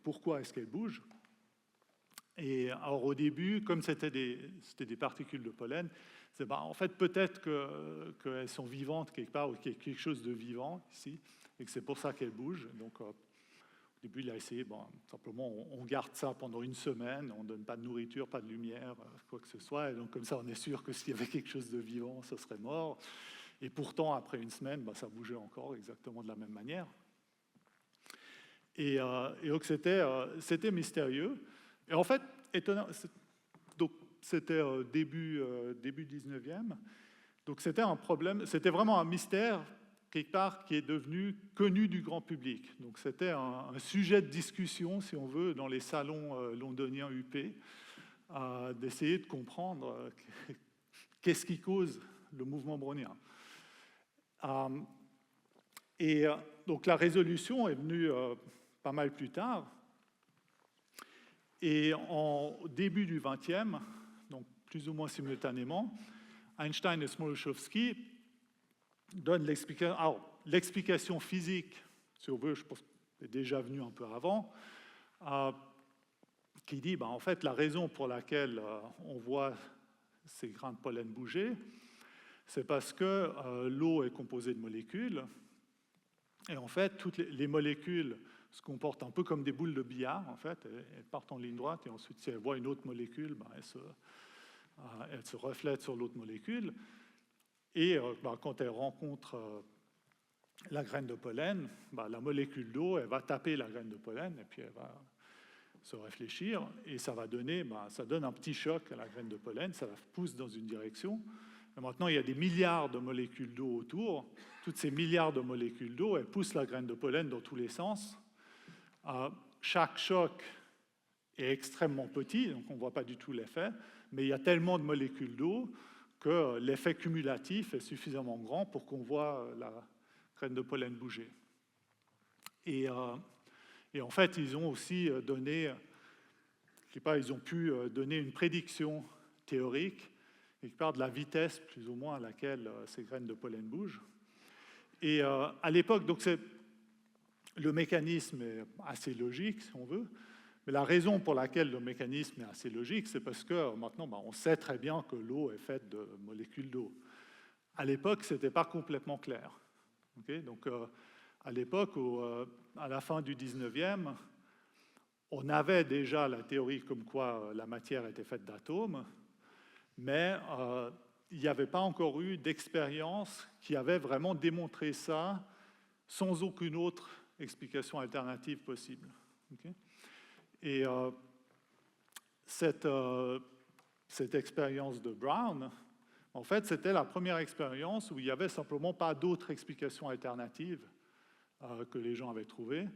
Pourquoi est-ce qu'elles bougent? Et alors au début, comme c'était des particules de pollen, c'est en fait peut-être qu'elles sont vivantes quelque part, ou qu'il y a quelque chose de vivant ici, et que c'est pour ça qu'elles bougent. Donc au début, il a essayé, simplement on garde ça pendant une semaine, on ne donne pas de nourriture, pas de lumière, quoi que ce soit, et donc comme ça on est sûr que s'il y avait quelque chose de vivant, ça serait mort. Et pourtant, après une semaine, ça bougeait encore exactement de la même manière. Et donc c'était mystérieux. Et en fait, étonnant, donc c'était début 19e, donc c'était un problème, c'était vraiment un mystère quelque part qui est devenu connu du grand public. Donc c'était un sujet de discussion, si on veut, dans les salons londoniens UP, d'essayer de comprendre qu'est-ce qui cause le mouvement brownien. Et donc la résolution est venue pas mal plus tard. Et en début du XXe, donc plus ou moins simultanément, Einstein et Smoluchowski donnent l'explication. Alors, l'explication physique, si on veut, je pense est déjà venue un peu avant, qui dit, en fait, la raison pour laquelle on voit ces grains de pollen bouger, c'est parce que l'eau est composée de molécules, et en fait, toutes les molécules se comportent un peu comme des boules de billard, en fait. Elles partent en ligne droite, et ensuite, si elles voient une autre molécule, elles se reflètent sur l'autre molécule. Et quand elles rencontrent la graine de pollen, la molécule d'eau, elle va taper la graine de pollen, et puis elle va se réfléchir, et ça va donner, ça donne un petit choc à la graine de pollen, ça la pousse dans une direction. Et maintenant, il y a des milliards de molécules d'eau autour. Toutes ces milliards de molécules d'eau, elles poussent la graine de pollen dans tous les sens. Chaque choc est extrêmement petit, donc on ne voit pas du tout l'effet, mais il y a tellement de molécules d'eau que l'effet cumulatif est suffisamment grand pour qu'on voit la graine de pollen bouger. Et en fait, ils ont aussi donné, ils ont pu donner une prédiction théorique quelque part de la vitesse plus ou moins à laquelle ces graines de pollen bougent. Et à l'époque, donc le mécanisme est assez logique, si on veut, mais la raison pour laquelle le mécanisme est assez logique, c'est parce que maintenant, on sait très bien que l'eau est faite de molécules d'eau. À l'époque, ce n'était pas complètement clair. Okay, donc, à l'époque, à la fin du 19e, on avait déjà la théorie comme quoi la matière était faite d'atomes, mais il n'y avait pas encore eu d'expérience qui avait vraiment démontré ça sans aucune autre explication alternative possible. Okay? Et cette expérience de Brown, en fait, c'était la première expérience où il n'y avait simplement pas d'autres explications alternatives que les gens avaient trouvées,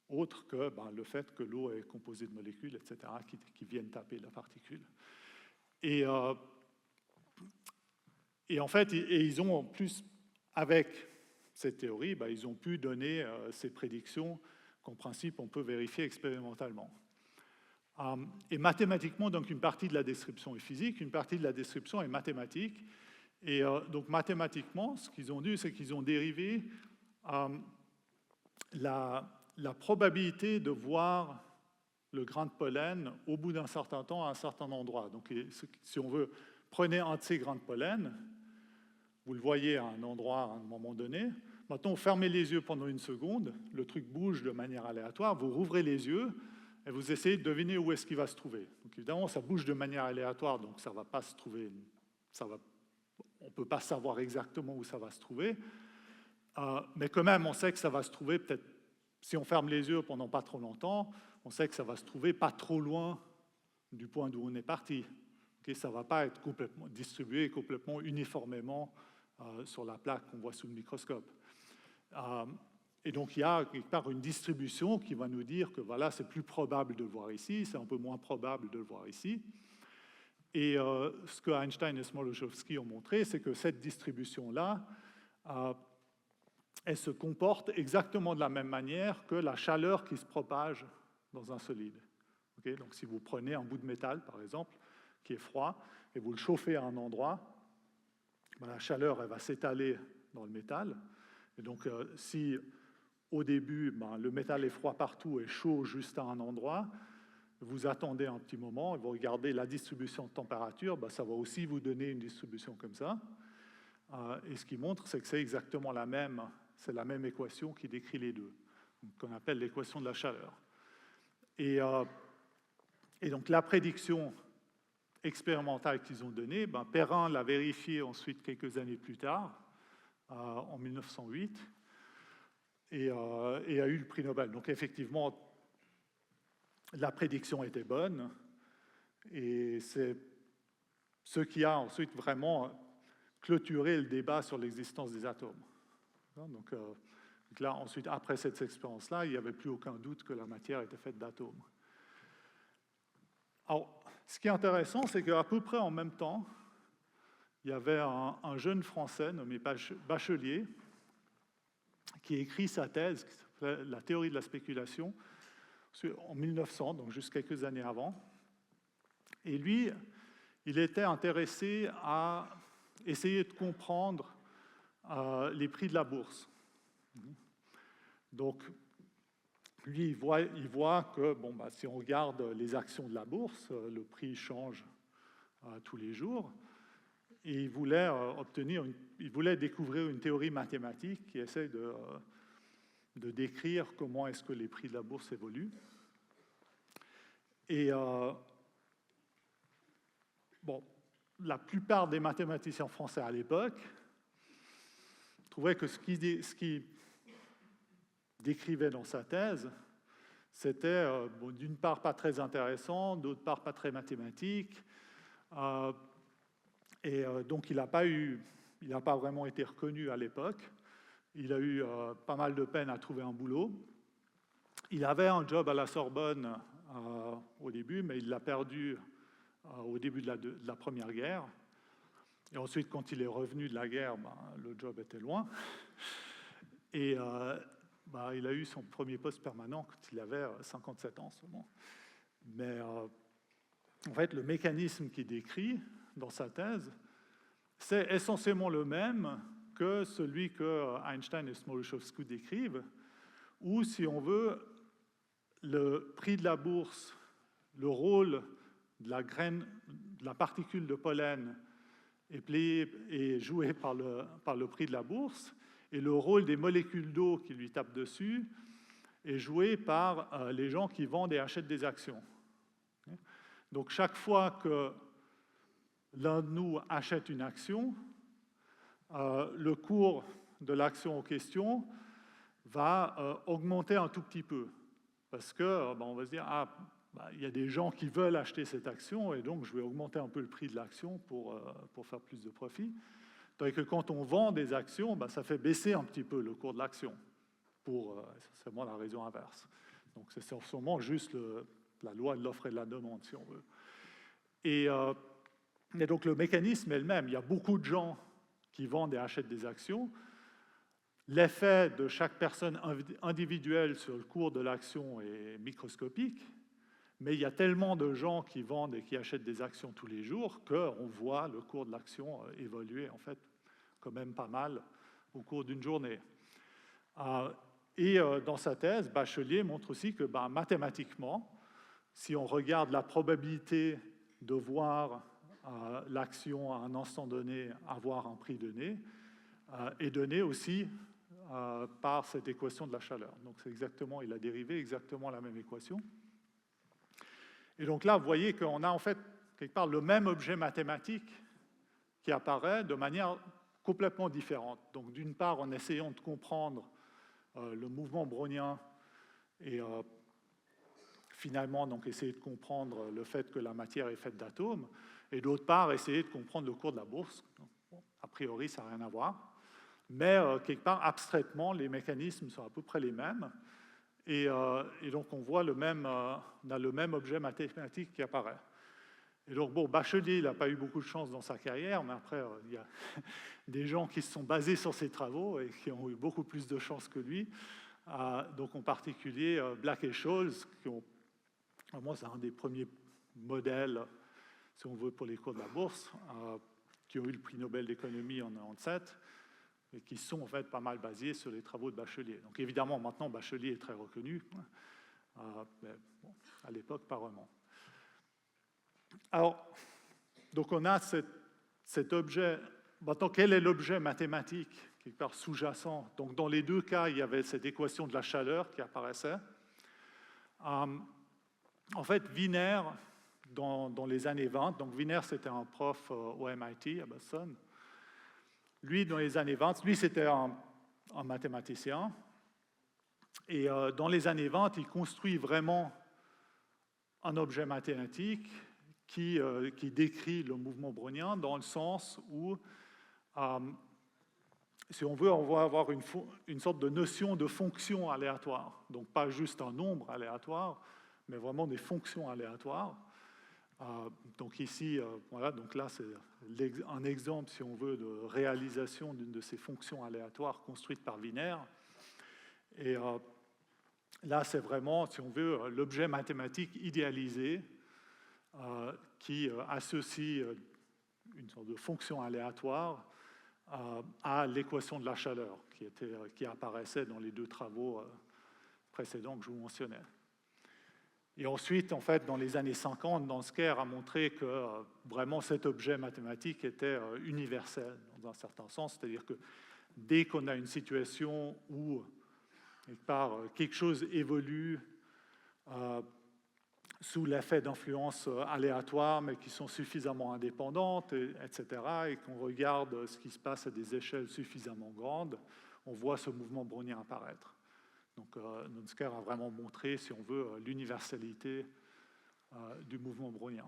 autre que le fait que l'eau est composée de molécules, etc., qui viennent taper la particule. Et en fait, ils ont en plus, avec cette théorie, ils ont pu donner ces prédictions qu'en principe, on peut vérifier expérimentalement. Et mathématiquement, donc, une partie de la description est physique, une partie de la description est mathématique. Et donc, mathématiquement, ce qu'ils ont dû, c'est qu'ils ont dérivé la probabilité de voir le grain de pollen au bout d'un certain temps à un certain endroit. Donc, si on veut, prenez un de ces grains de pollen, vous le voyez à un endroit à un moment donné. Maintenant, vous fermez les yeux pendant une seconde, le truc bouge de manière aléatoire, vous rouvrez les yeux et vous essayez de deviner où est-ce qu'il va se trouver. Donc, évidemment, ça bouge de manière aléatoire, donc ça ne va pas se trouver, on ne peut pas savoir exactement où ça va se trouver, mais quand même, on sait que ça va se trouver peut-être, si on ferme les yeux pendant pas trop longtemps, on sait que ça va se trouver pas trop loin du point d'où on est parti. Okay, ça ne va pas être complètement distribué complètement uniformément sur la plaque qu'on voit sous le microscope. Et donc, il y a quelque part une distribution qui va nous dire que voilà, c'est plus probable de le voir ici, c'est un peu moins probable de le voir ici. Et ce que Einstein et Smoluchowski ont montré, c'est que cette distribution-là, elle se comporte exactement de la même manière que la chaleur qui se propage dans un solide. Okay, donc, si vous prenez un bout de métal, par exemple, qui est froid, et vous le chauffez à un endroit, la chaleur elle va s'étaler dans le métal. Et donc, si au début, le métal est froid partout et chaud juste à un endroit, vous attendez un petit moment et vous regardez la distribution de température, ça va aussi vous donner une distribution comme ça. Et ce qui montre, c'est que c'est exactement la même équation qui décrit les deux, qu'on appelle l'équation de la chaleur. Et donc, la prédiction expérimentale qu'ils ont donnée, Perrin l'a vérifiée ensuite quelques années plus tard, en 1908, et a eu le prix Nobel. Donc effectivement, la prédiction était bonne, et c'est ce qui a ensuite vraiment clôturé le débat sur l'existence des atomes. Donc là, ensuite, après cette expérience-là, il n'y avait plus aucun doute que la matière était faite d'atomes. Alors, ce qui est intéressant, c'est qu'à peu près en même temps, il y avait un jeune Français nommé Bachelier qui a écrit sa thèse, qui s'appelait La théorie de la spéculation, en 1900, donc juste quelques années avant. Et lui, il était intéressé à essayer de comprendre les prix de la bourse. Donc, lui, il voit que si on regarde les actions de la bourse, le prix change tous les jours. Et il voulait découvrir une théorie mathématique qui essaie de décrire comment est-ce que les prix de la bourse évoluent. Et la plupart des mathématiciens français à l'époque trouvaient que ce qui décrivait dans sa thèse, c'était d'une part pas très intéressant, d'autre part pas très mathématique, et donc il n'a pas vraiment été reconnu à l'époque. Il a eu pas mal de peine à trouver un boulot. Il avait un job à la Sorbonne au début, mais il l'a perdu au début de la Première Guerre. Et ensuite, quand il est revenu de la guerre, le job était loin. Et il a eu son premier poste permanent quand il avait 57 ans seulement. Mais en fait, le mécanisme qu'il décrit dans sa thèse, c'est essentiellement le même que celui que Einstein et Smoluchowski décrivent, où, si on veut, le prix de la bourse, le rôle de la graine, de la particule de pollen est joué par le prix de la bourse, et le rôle des molécules d'eau qui lui tapent dessus est joué par les gens qui vendent et achètent des actions. Donc chaque fois que l'un de nous achète une action, le cours de l'action en question va augmenter un tout petit peu. Parce que on va se dire, il y a des gens qui veulent acheter cette action, et donc je vais augmenter un peu le prix de l'action pour faire plus de profit. Tandis que quand on vend des actions, ça fait baisser un petit peu le cours de l'action, pour essentiellement la raison inverse. Donc c'est sûrement juste la loi de l'offre et de la demande, si on veut. Et donc le mécanisme est le même. Il y a beaucoup de gens qui vendent et achètent des actions. L'effet de chaque personne individuelle sur le cours de l'action est microscopique, mais il y a tellement de gens qui vendent et qui achètent des actions tous les jours qu'on voit le cours de l'action évoluer en fait quand même pas mal au cours d'une journée. Et dans sa thèse, Bachelier montre aussi que mathématiquement, si on regarde la probabilité de voir l'action à un instant donné avoir un prix donné, est donnée aussi par cette équation de la chaleur. Donc c'est exactement, il a dérivé exactement la même équation. Et donc là, vous voyez qu'on a en fait quelque part le même objet mathématique qui apparaît de manière complètement différente. Donc d'une part, en essayant de comprendre le mouvement brownien et finalement donc essayer de comprendre le fait que la matière est faite d'atomes, et d'autre part, essayer de comprendre le cours de la bourse. Bon, a priori, ça n'a rien à voir. Mais quelque part, abstraitement, les mécanismes sont à peu près les mêmes. Et donc, on voit on a le même objet mathématique qui apparaît. Et donc, bon, Bachelier, il n'a pas eu beaucoup de chance dans sa carrière, mais après, il y a des gens qui se sont basés sur ses travaux et qui ont eu beaucoup plus de chance que lui. Donc, en particulier, Black et Scholes, moi, c'est un des premiers modèles, si on veut, pour les cours de la bourse, qui ont eu le prix Nobel d'économie en 1997, et qui sont en fait pas mal basés sur les travaux de Bachelier. Donc évidemment, maintenant, Bachelier est très reconnu, mais bon, à l'époque, pas vraiment. Alors, donc on a cet objet. Maintenant, quel est l'objet mathématique quelque part sous-jacent? Donc dans les deux cas, il y avait cette équation de la chaleur qui apparaissait. En fait, Wiener, dans les années 20, donc Wiener, c'était un prof au MIT, à Boston. Lui, dans les années 20, lui, c'était un mathématicien. Et dans les années 20, il construit vraiment un objet mathématique qui décrit le mouvement brownien dans le sens où, si on veut, on va avoir une sorte de notion de fonction aléatoire. Donc, pas juste un nombre aléatoire, mais vraiment des fonctions aléatoires. Donc ici, voilà, donc là c'est un exemple, si on veut, de réalisation d'une de ces fonctions aléatoires construites par Wiener. Et là, c'est vraiment, si on veut, l'objet mathématique idéalisé qui associe une sorte de fonction aléatoire à l'équation de la chaleur qui apparaissait dans les deux travaux précédents que je vous mentionnais. Et ensuite, en fait, dans les années 50, Dansker a montré que vraiment cet objet mathématique était universel, dans un certain sens. C'est-à-dire que dès qu'on a une situation où quelque chose évolue sous l'effet d'influences aléatoires, mais qui sont suffisamment indépendantes, etc., et qu'on regarde ce qui se passe à des échelles suffisamment grandes, on voit ce mouvement brownien apparaître. Donc, Dansker a vraiment montré, si on veut, l'universalité du mouvement brownien.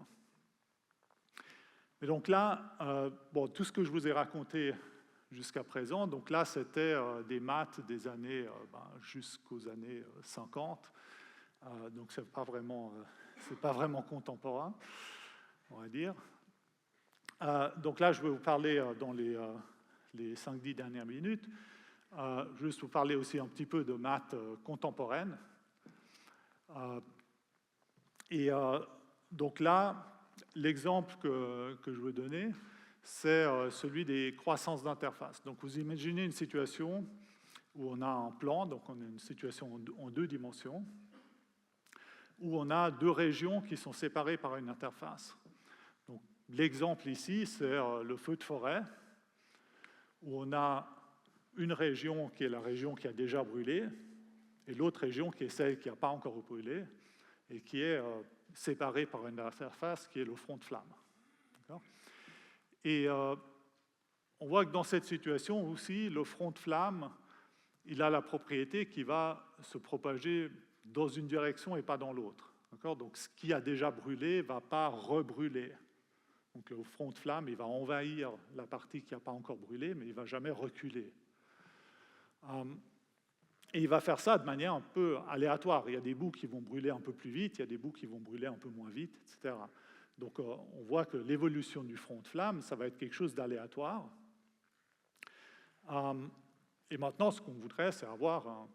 Et donc là, bon, tout ce que je vous ai raconté jusqu'à présent, donc là, c'était des maths des années jusqu'aux années 50. Donc, c'est pas vraiment contemporain, on va dire. Donc là, je vais vous parler dans les 5-10 dernières minutes. Juste vous parler aussi un petit peu de maths contemporaine. Et donc là, l'exemple que je veux donner, c'est celui des croissances d'interface. Donc vous imaginez une situation où on a un plan, donc on a une situation en 2 dimensions, où on a 2 régions qui sont séparées par une interface. Donc l'exemple ici, c'est le feu de forêt, où on a une région qui est la région qui a déjà brûlé, et l'autre région qui est celle qui n'a pas encore brûlé, et qui est séparée par une interface qui est le front de flamme. Et on voit que dans cette situation aussi, le front de flamme, il a la propriété qui va se propager dans une direction et pas dans l'autre. Donc ce qui a déjà brûlé ne va pas rebrûler. Donc le front de flamme, il va envahir la partie qui n'a pas encore brûlé, mais il ne va jamais reculer. Et il va faire ça de manière un peu aléatoire. Il y a des bouts qui vont brûler un peu plus vite, il y a des bouts qui vont brûler un peu moins vite, etc. Donc on voit que l'évolution du front de flamme, ça va être quelque chose d'aléatoire. Et maintenant, ce qu'on voudrait, c'est avoir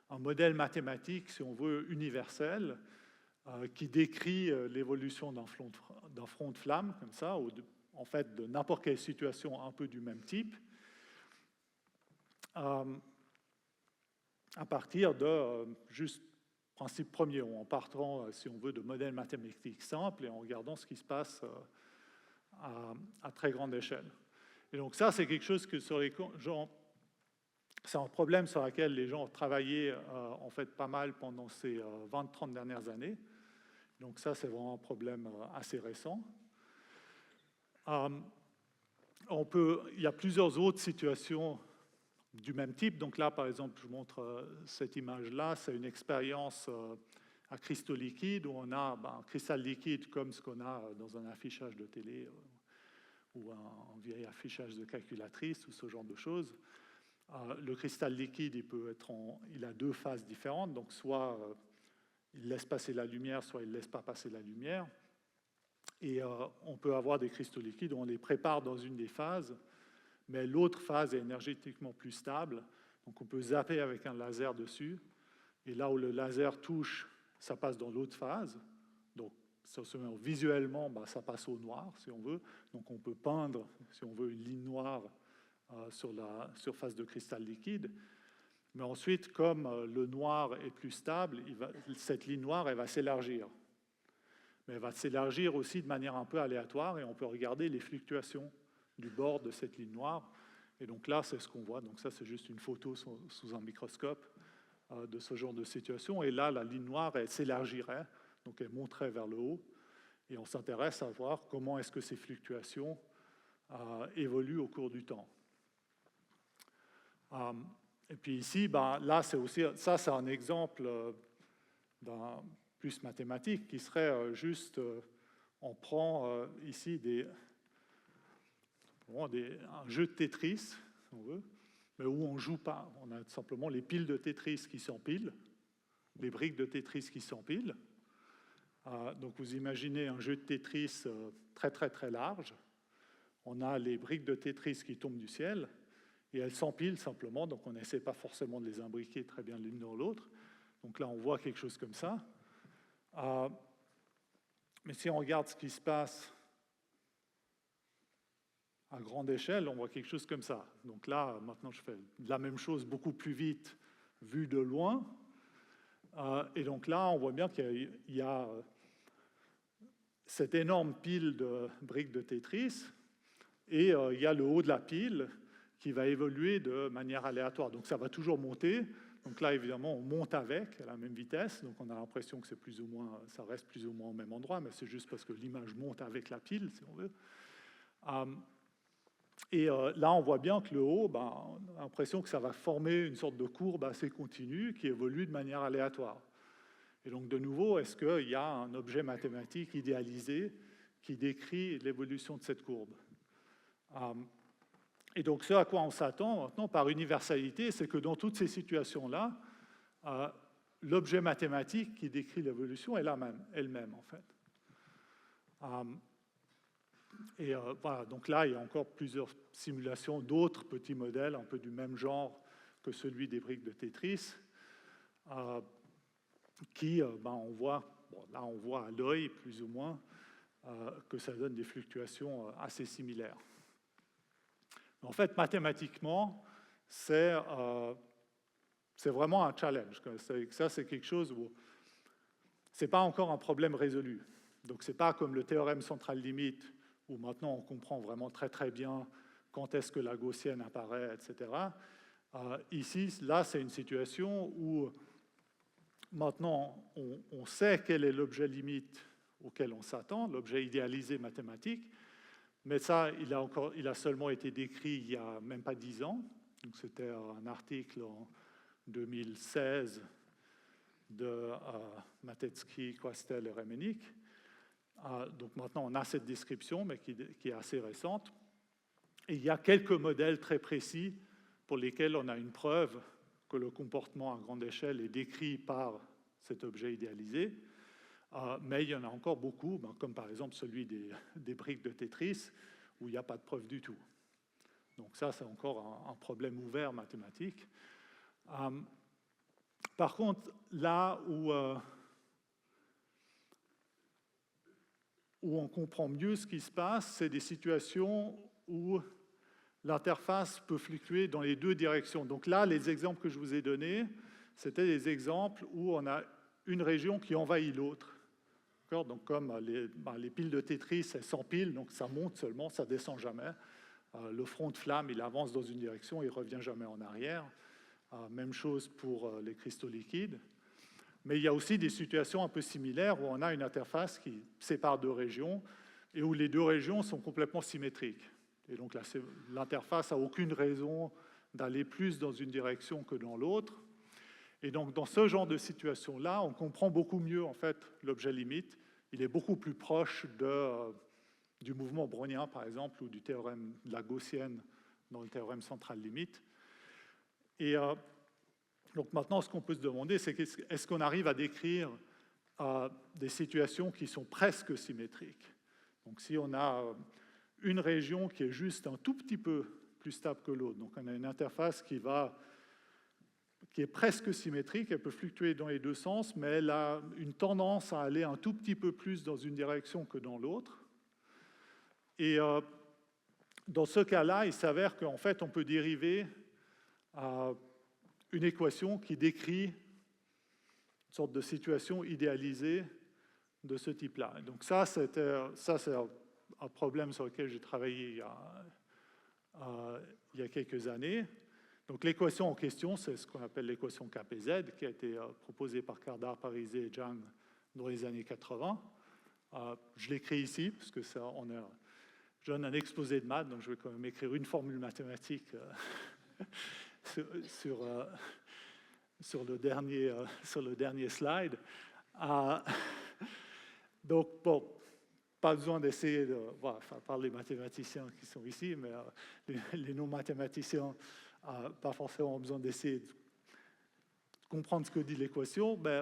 un modèle mathématique, si on veut, universel, qui décrit l'évolution d'un front de flamme, comme ça, ou en fait de n'importe quelle situation un peu du même type, à partir de juste principe premier, en partant, si on veut, de modèles mathématiques simples et en regardant ce qui se passe à très grande échelle. Et donc ça, c'est quelque chose que sur les gens, c'est un problème sur lequel les gens ont travaillé en fait pas mal pendant ces 20-30 dernières années. Donc ça, c'est vraiment un problème assez récent. Il y a plusieurs autres situations du même type. Donc là, par exemple, je montre cette image-là. C'est une expérience à cristaux liquides où on a un cristal liquide comme ce qu'on a dans un affichage de télé ou un vieil affichage de calculatrice ou ce genre de choses. Le cristal liquide, il a 2 phases différentes. Donc soit il laisse passer la lumière, soit il ne laisse pas passer la lumière. Et on peut avoir des cristaux liquides où on les prépare dans une des phases, mais l'autre phase est énergétiquement plus stable. Donc on peut zapper avec un laser dessus. Et là où le laser touche, ça passe dans l'autre phase. Donc visuellement, ça passe au noir, si on veut. Donc on peut peindre, si on veut, une ligne noire sur la surface de cristal liquide. Mais ensuite, comme le noir est plus stable, cette ligne noire, elle va s'élargir. Mais elle va s'élargir aussi de manière un peu aléatoire et on peut regarder les fluctuations du bord de cette ligne noire. Et donc là, c'est ce qu'on voit. Donc ça, c'est juste une photo sous un microscope de ce genre de situation. Et là, la ligne noire, elle s'élargirait, donc elle monterait vers le haut. Et on s'intéresse à voir comment est-ce que ces fluctuations évoluent au cours du temps. Et puis ici, là, c'est aussi, ça, c'est un exemple d'un plus mathématique qui serait juste, on prend ici un jeu de Tetris, si on veut, mais où on ne joue pas. On a simplement les piles de Tetris qui s'empilent, les briques de Tetris qui s'empilent. Donc vous imaginez un jeu de Tetris très très très large. On a les briques de Tetris qui tombent du ciel et elles s'empilent simplement, donc on n'essaie pas forcément de les imbriquer très bien l'une dans l'autre. Donc là on voit quelque chose comme ça. Mais si on regarde ce qui se passe à grande échelle, on voit quelque chose comme ça. Donc là, maintenant, je fais la même chose beaucoup plus vite, vu de loin. Et donc là, on voit bien qu'il y a cette énorme pile de briques de Tetris, et il y a le haut de la pile qui va évoluer de manière aléatoire. Donc ça va toujours monter. Donc là, évidemment, on monte avec à la même vitesse. Donc on a l'impression que c'est plus ou moins, ça reste plus ou moins au même endroit, mais c'est juste parce que l'image monte avec la pile, si on veut. Et là, on voit bien que le haut, on a l'impression que ça va former une sorte de courbe assez continue qui évolue de manière aléatoire. Et donc, de nouveau, est-ce qu'il y a un objet mathématique idéalisé qui décrit l'évolution de cette courbe? Et donc, ce à quoi on s'attend maintenant par universalité, c'est que dans toutes ces situations-là, l'objet mathématique qui décrit l'évolution est elle-même, en fait. Et voilà, donc là, il y a encore plusieurs simulations d'autres petits modèles un peu du même genre que celui des briques de Tetris, qui, on voit, là on voit à l'œil plus ou moins que ça donne des fluctuations assez similaires. En fait, mathématiquement, c'est vraiment un challenge. Ça, c'est quelque chose où ce n'est pas encore un problème résolu. Donc, ce n'est pas comme le théorème central limite, où maintenant on comprend vraiment très très bien quand est-ce que la gaussienne apparaît, etc. Ici, là, c'est une situation où maintenant on sait quel est l'objet limite auquel on s'attend, l'objet idéalisé mathématique, mais ça, il a seulement été décrit il n'y a même pas 10 ans. Donc, c'était un article en 2016 de Matetsky, Quastel et Remennik. Donc maintenant, on a cette description, mais qui est assez récente. Et il y a quelques modèles très précis pour lesquels on a une preuve que le comportement à grande échelle est décrit par cet objet idéalisé. Mais il y en a encore beaucoup, comme par exemple celui des briques de Tetris, où il n'y a pas de preuve du tout. Donc ça, c'est encore un problème ouvert mathématique. Par contre, là où on comprend mieux ce qui se passe, c'est des situations où l'interface peut fluctuer dans les deux directions. Donc là, les exemples que je vous ai donnés, c'était des exemples où on a une région qui envahit l'autre. Donc comme les piles de Tetris, elles s'empilent, donc ça monte seulement, ça ne descend jamais. Le front de flamme, il avance dans une direction, il ne revient jamais en arrière. Même chose pour les cristaux liquides. Mais il y a aussi des situations un peu similaires où on a une interface qui sépare deux régions et où les deux régions sont complètement symétriques. Et donc l'interface n'a aucune raison d'aller plus dans une direction que dans l'autre. Et donc dans ce genre de situation-là, on comprend beaucoup mieux en fait l'objet limite. Il est beaucoup plus proche du mouvement brownien, par exemple, ou du théorème de la gaussienne dans le théorème central limite. Et donc maintenant, ce qu'on peut se demander, c'est est-ce qu'on arrive à décrire des situations qui sont presque symétriques. Donc si on a une région qui est juste un tout petit peu plus stable que l'autre, donc on a une interface qui est presque symétrique, elle peut fluctuer dans les deux sens, mais elle a une tendance à aller un tout petit peu plus dans une direction que dans l'autre. Et dans ce cas-là, il s'avère qu'en fait, on peut dériver une équation qui décrit une sorte de situation idéalisée de ce type-là. Donc ça, c'est un problème sur lequel j'ai travaillé il y a quelques années. Donc l'équation en question, c'est ce qu'on appelle l'équation KPZ, qui a été proposée par Kardar, Parizet et Zhang dans les années 80. Je l'écris ici, parce que je donne un exposé de maths, donc je vais quand même écrire une formule mathématique sur le dernier slide. Donc, bon, pas besoin d'essayer à part les mathématiciens qui sont ici, mais les non-mathématiciens, pas forcément besoin d'essayer de comprendre ce que dit l'équation. Mais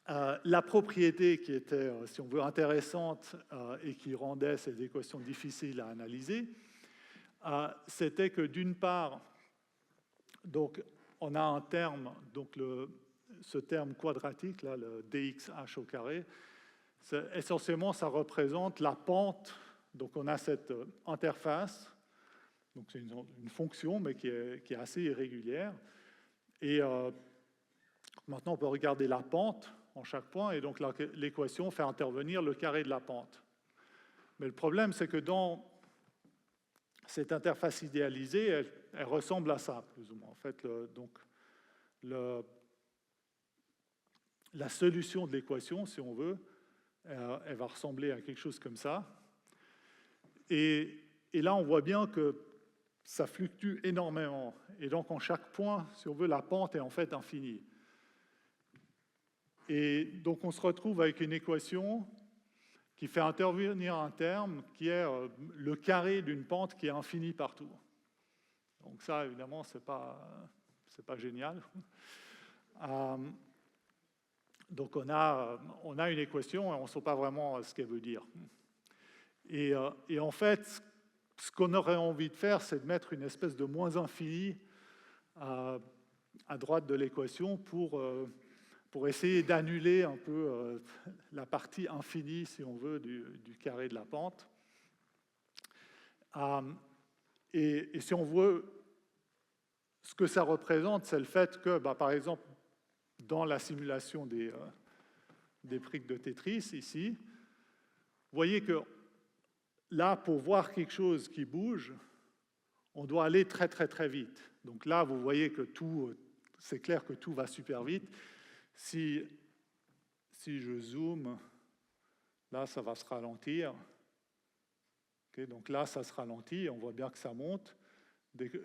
la propriété qui était, si on veut, intéressante et qui rendait ces équations difficiles à analyser, c'était que d'une part, donc, on a un terme, donc ce terme quadratique, là, le dxh au carré, essentiellement, ça représente la pente. Donc, on a cette interface, donc c'est une fonction, mais qui est assez irrégulière. Et maintenant, on peut regarder la pente en chaque point, et donc l'équation fait intervenir le carré de la pente. Mais le problème, c'est que dans cette interface idéalisée, elle ressemble à ça, plus ou moins. En fait, la solution de l'équation, si on veut, elle va ressembler à quelque chose comme ça. Et là, on voit bien que ça fluctue énormément. Et donc, en chaque point, si on veut, la pente est en fait infinie. Et donc, on se retrouve avec une équation qui fait intervenir un terme qui est le carré d'une pente qui est infinie partout. Donc ça, évidemment, c'est pas génial. Donc on a une équation et on ne sait pas vraiment ce qu'elle veut dire. Et en fait, ce qu'on aurait envie de faire, c'est de mettre une espèce de moins infini à droite de l'équation pour essayer d'annuler un peu la partie infinie, si on veut, du carré de la pente. Et si on veut, ce que ça représente, c'est le fait que, par exemple, dans la simulation des briques de Tetris, ici, vous voyez que là, pour voir quelque chose qui bouge, on doit aller très, très, très vite. Donc là, vous voyez que c'est clair que tout va super vite. Si je zoome, là, ça va se ralentir. Okay, donc là, ça se ralentit, on voit bien que ça monte.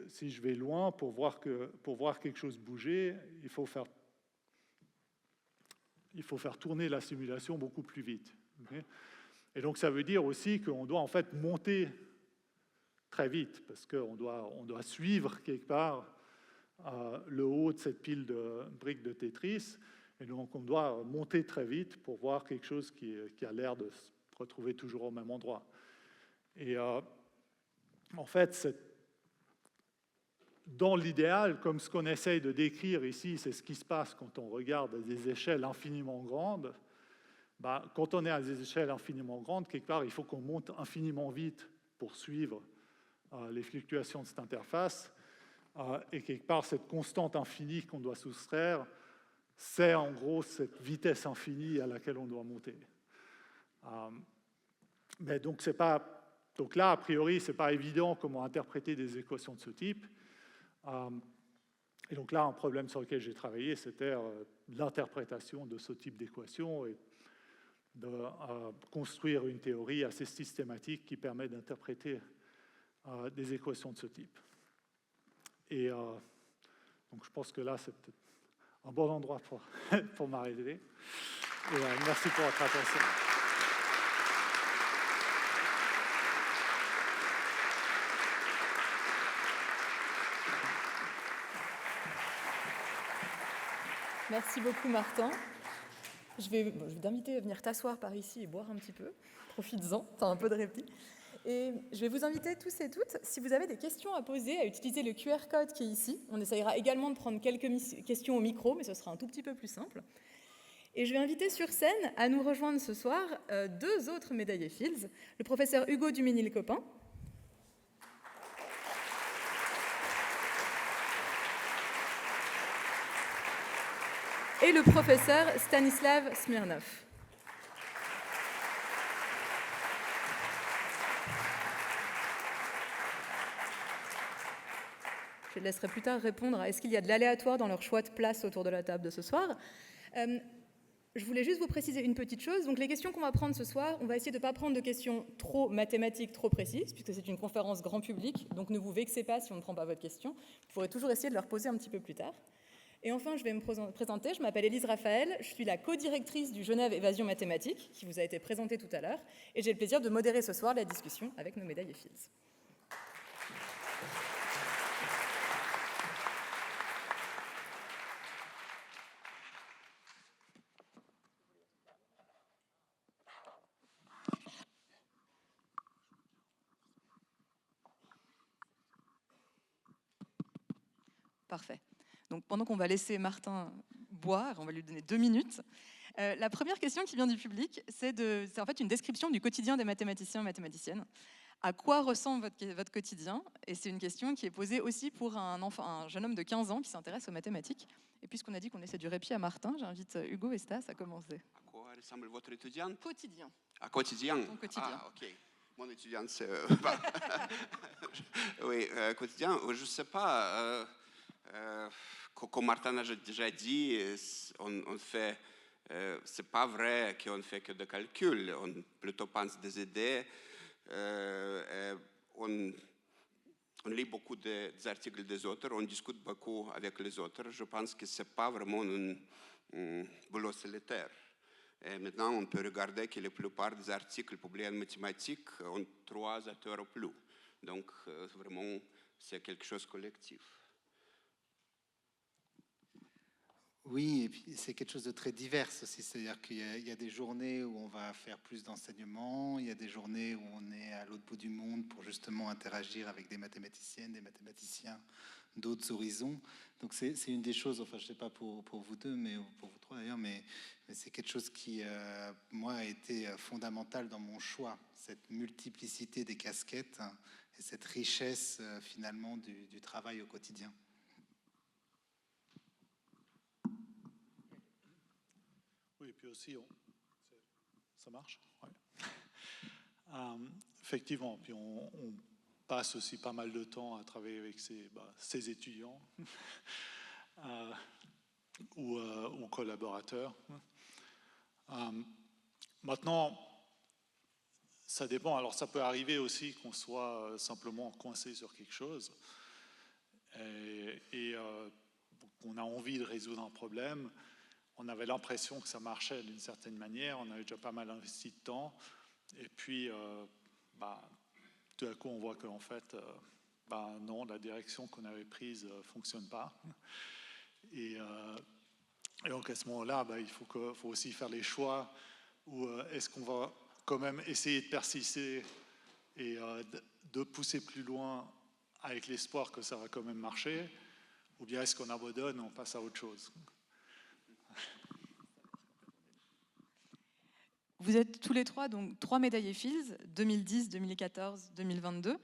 Si je vais loin, pour voir quelque chose bouger, il faut faire tourner la simulation beaucoup plus vite. Okay, et donc, ça veut dire aussi qu'on doit en fait monter très vite, parce qu'on doit suivre quelque part le haut de cette pile de briques de Tetris, et donc on doit monter très vite pour voir quelque chose qui a l'air de se retrouver toujours au même endroit. Et en fait, dans l'idéal, comme ce qu'on essaye de décrire ici, c'est ce qui se passe quand on regarde à des échelles infiniment grandes. Quand on est à des échelles infiniment grandes, quelque part, il faut qu'on monte infiniment vite pour suivre les fluctuations de cette interface. Et quelque part, cette constante infinie qu'on doit soustraire, c'est en gros cette vitesse infinie à laquelle on doit monter. Mais donc là, a priori, ce n'est pas évident comment interpréter des équations de ce type. Et donc là, un problème sur lequel j'ai travaillé, c'était l'interprétation de ce type d'équations et de construire une théorie assez systématique qui permet d'interpréter des équations de ce type. Et donc je pense que là, c'est peut-être un bon endroit pour m'arrêter. Et merci pour votre attention. Merci beaucoup, Martin. Je vais t'inviter à venir t'asseoir par ici et boire un petit peu. Profites-en, tu as un peu de répit. Et je vais vous inviter tous et toutes, si vous avez des questions à poser, à utiliser le QR code qui est ici. On essayera également de prendre quelques questions au micro, mais ce sera un tout petit peu plus simple. Et je vais inviter sur scène à nous rejoindre ce soir deux autres médaillés Fields, le professeur Hugo Duménil-Copin, et le professeur Stanislav Smirnov. Je les laisserai plus tard répondre à est-ce qu'il y a de l'aléatoire dans leur choix de place autour de la table de ce soir. Je voulais juste vous préciser une petite chose. Donc, les questions qu'on va prendre ce soir, on va essayer de ne pas prendre de questions trop mathématiques, trop précises, puisque c'est une conférence grand public. Donc, ne vous vexez pas si on ne prend pas votre question. Vous pourrez toujours essayer de leur poser un petit peu plus tard. Et enfin, je vais me présenter. Je m'appelle Élise Raphaël. Je suis la co-directrice du Genève Évasion Mathématique, qui vous a été présenté tout à l'heure. Et j'ai le plaisir de modérer ce soir la discussion avec nos médaillés Fields. Parfait. Donc, pendant qu'on va laisser Martin boire, on va lui donner 2 minutes. La première question qui vient du public, c'est en fait une description du quotidien des mathématiciens et mathématiciennes. À quoi ressemble votre quotidien? Et c'est une question qui est posée aussi pour un jeune homme de 15 ans qui s'intéresse aux mathématiques. Et puisqu'on a dit qu'on essaie du répit à Martin, j'invite Hugo et Stas à commencer. À quoi ressemble votre étudiant? Quotidien. À quotidien? Ton quotidien. Ah, ok. Mon étudiant, c'est... oui, quotidien, je ne sais pas... comme Martin a déjà dit, on fait, c'est pas vrai qu'on fait que des calculs, on plutôt pense des idées, on lit beaucoup des articles des autres, on discute beaucoup avec les autres. Je pense que c'est pas vraiment un boulot solitaire. Et maintenant, on peut regarder que la plupart des articles publiés en mathématiques ont 3 auteurs ou plus. Donc, vraiment, c'est quelque chose de collectif. Oui, et puis c'est quelque chose de très divers aussi, c'est-à-dire qu'il y a des journées où on va faire plus d'enseignement, il y a des journées où on est à l'autre bout du monde pour justement interagir avec des mathématiciennes, des mathématiciens d'autres horizons. Donc c'est une des choses, enfin je ne sais pas pour vous deux, mais pour vous trois d'ailleurs, mais c'est quelque chose qui, moi, a été fondamental dans mon choix, cette multiplicité des casquettes et cette richesse finalement du travail au quotidien. Oui, et puis aussi, ça marche, ouais. Effectivement, puis on passe aussi pas mal de temps à travailler avec ses étudiants ou collaborateurs. Maintenant, ça dépend. Alors, ça peut arriver aussi qu'on soit simplement coincé sur quelque chose et qu'on a envie de résoudre un problème. On avait l'impression que ça marchait d'une certaine manière. On avait déjà pas mal investi de temps. Et puis, tout à coup, on voit qu'en fait, non, la direction qu'on avait prise ne fonctionne pas. Et donc, à ce moment-là, il faut aussi faire les choix où est-ce qu'on va quand même essayer de persister et de pousser plus loin avec l'espoir que ça va quand même marcher, ou bien est-ce qu'on abandonne et on passe à autre chose. Vous êtes tous les trois, donc 3 médaillés Fields, 2010, 2014, 2022.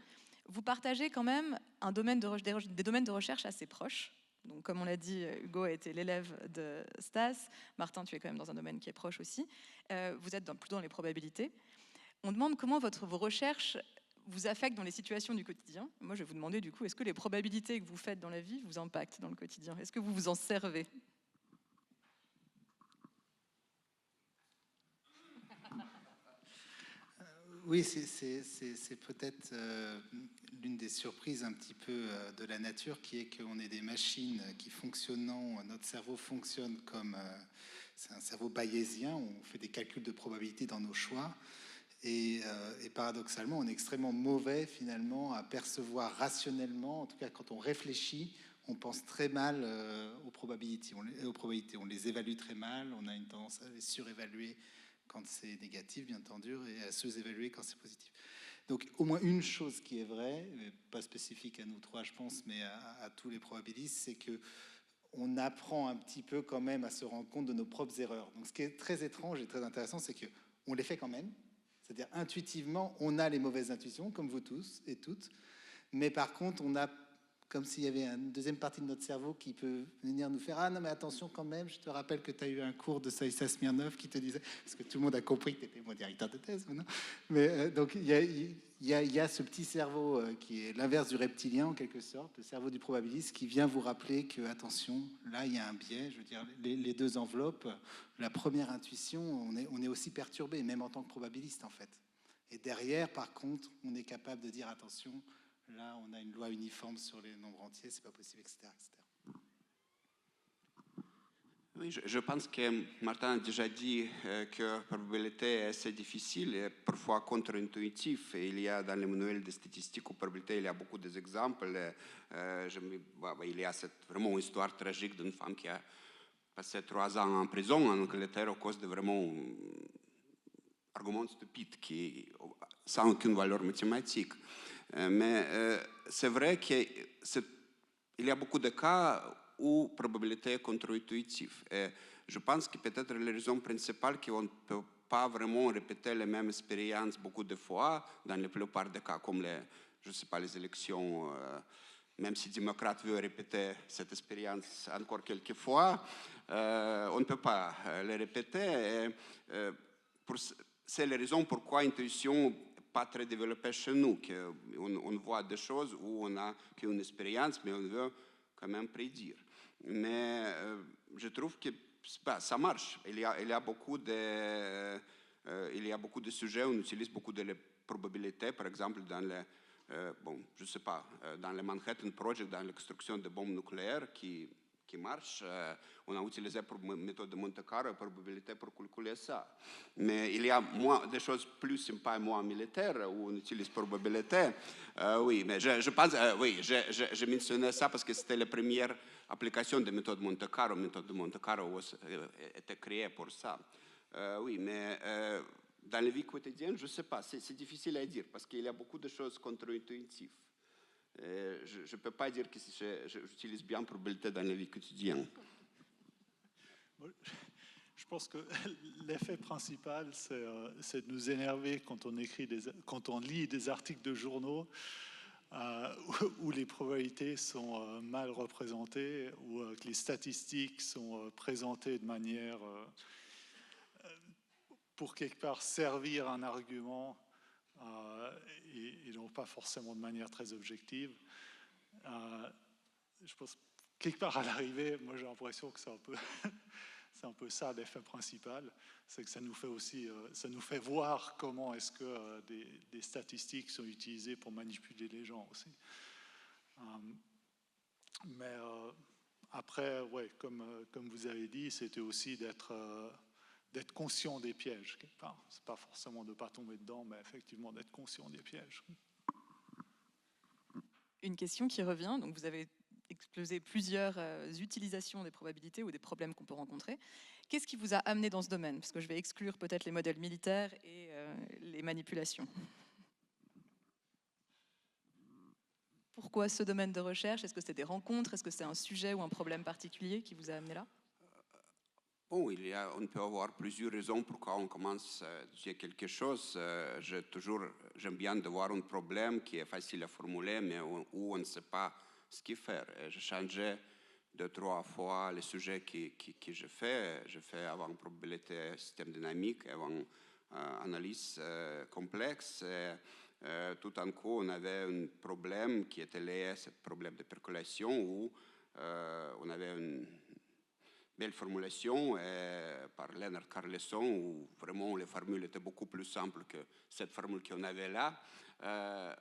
Vous partagez quand même des domaines de recherche assez proches. Donc, comme on l'a dit, Hugo a été l'élève de Stas. Martin, tu es quand même dans un domaine qui est proche aussi. Vous êtes plutôt dans les probabilités. On demande comment vos recherches vous affectent dans les situations du quotidien. Moi, je vais vous demander du coup, est-ce que les probabilités que vous faites dans la vie vous impactent dans le quotidien? Est-ce que vous vous en servez? Oui, c'est peut-être l'une des surprises un petit peu de la nature, qui est qu'on est des machines qui fonctionnant, notre cerveau fonctionne comme, c'est un cerveau bayésien, on fait des calculs de probabilité dans nos choix, et paradoxalement, on est extrêmement mauvais finalement à percevoir rationnellement, en tout cas quand on réfléchit, on pense très mal aux probabilités, on les évalue très mal, on a une tendance à les surévaluer quand c'est négatif, bien entendu, et à sous-évaluer quand c'est positif. Donc, au moins une chose qui est vraie, pas spécifique à nous trois, je pense, mais à tous les probabilistes, c'est que on apprend un petit peu quand même à se rendre compte de nos propres erreurs. Donc, ce qui est très étrange et très intéressant, c'est qu'on les fait quand même. C'est-à-dire, intuitivement, on a les mauvaises intuitions, comme vous tous et toutes, mais par contre, on a comme s'il y avait une deuxième partie de notre cerveau qui peut venir nous faire « Ah non, mais attention quand même, je te rappelle que tu as eu un cours de Saïssa Smirnov qui te disait... » Parce que tout le monde a compris que tu étais mon directeur de thèse maintenant. Mais donc, il y a ce petit cerveau qui est l'inverse du reptilien, en quelque sorte, le cerveau du probabiliste, qui vient vous rappeler que, attention, là, il y a un biais. Je veux dire, les deux enveloppes, la première intuition, on est aussi perturbé, même en tant que probabiliste, en fait. Et derrière, par contre, on est capable de dire « Attention, là, on a une loi uniforme sur les nombres entiers, c'est pas possible, etc. etc. » Oui, je pense que Martin a déjà dit que la probabilité est assez difficile et parfois contre-intuitif. Et il y a dans les manuels de statistique ou probabilité, il y a beaucoup d'exemples. Il y a vraiment une histoire tragique d'une femme qui a passé 3 ans en prison en Angleterre à cause de vraiment arguments stupides sans aucune valeur mathématique. Mais c'est vrai qu'il y a beaucoup de cas où la probabilité est contre-intuitive. Et je pense que peut-être la raison principale qu'on ne peut pas vraiment répéter les mêmes expériences beaucoup de fois, dans la plupart des cas, comme je sais pas, les élections, même si les démocrates veulent répéter cette expérience encore quelques fois, on ne peut pas les répéter. C'est la raison pourquoi l'intuition pas très développée chez nous, qu'on voit des choses où on n'a qu'une expérience, mais on veut quand même prédire. Mais je trouve que ça marche. Il y a beaucoup de sujets où on utilise beaucoup de probabilités, par exemple dans je sais pas, dans le Manhattan Project, dans la construction de bombes nucléaires qui marche. On a utilisé pour méthode de Monte Carlo la probabilité pour calculer ça. Mais il y a des choses plus sympas et moins militaires où on utilise probabilité. Oui, mais je pense, oui, j'ai mentionné ça parce que c'était la première application de méthode Monte Carlo. La méthode de Monte Carlo était créée pour ça. Oui, mais dans la vie quotidienne, je ne sais pas, c'est difficile à dire parce qu'il y a beaucoup de choses contre-intuitives. Je ne peux pas dire que j'utilise bien probabilité dans la vie quotidienne. Je pense que l'effet principal, c'est de nous énerver quand on lit des articles de journaux où les probabilités sont mal représentées, où que les statistiques sont présentées de manière pour quelque part servir un argument et donc pas forcément de manière très objective. Je pense quelque part à l'arrivée, moi j'ai l'impression que c'est un peu ça l'effet principal, c'est que ça nous fait aussi, ça nous fait voir comment est-ce que des statistiques sont utilisées pour manipuler les gens aussi. Mais après, ouais, comme vous avez dit, c'était aussi d'être conscient des pièges. Enfin, c'est pas forcément de ne pas tomber dedans, mais effectivement d'être conscient des pièges. Une question qui revient, donc vous avez exposé plusieurs utilisations des probabilités ou des problèmes qu'on peut rencontrer. Qu'est-ce qui vous a amené dans ce domaine? Parce que je vais exclure peut-être les modèles militaires et les manipulations. Pourquoi ce domaine de recherche? Est-ce que c'était des rencontres? Est-ce que c'est un sujet ou un problème particulier qui vous a amené là? Bon, on peut avoir plusieurs raisons pourquoi on commence à dire quelque chose. J'aime bien de voir un problème qui est facile à formuler, mais où on ne sait pas ce qu'il faire. J'ai changé 2-3 fois les sujets que je fais. Je fais avant probabilité système dynamique, avant analyse complexe. Et, tout d'un coup, on avait un problème qui était lié à ce problème de percolation où on avait une belle formulation par Leonard Carlesson où vraiment les formules étaient beaucoup plus simples que cette formule qu'on avait là,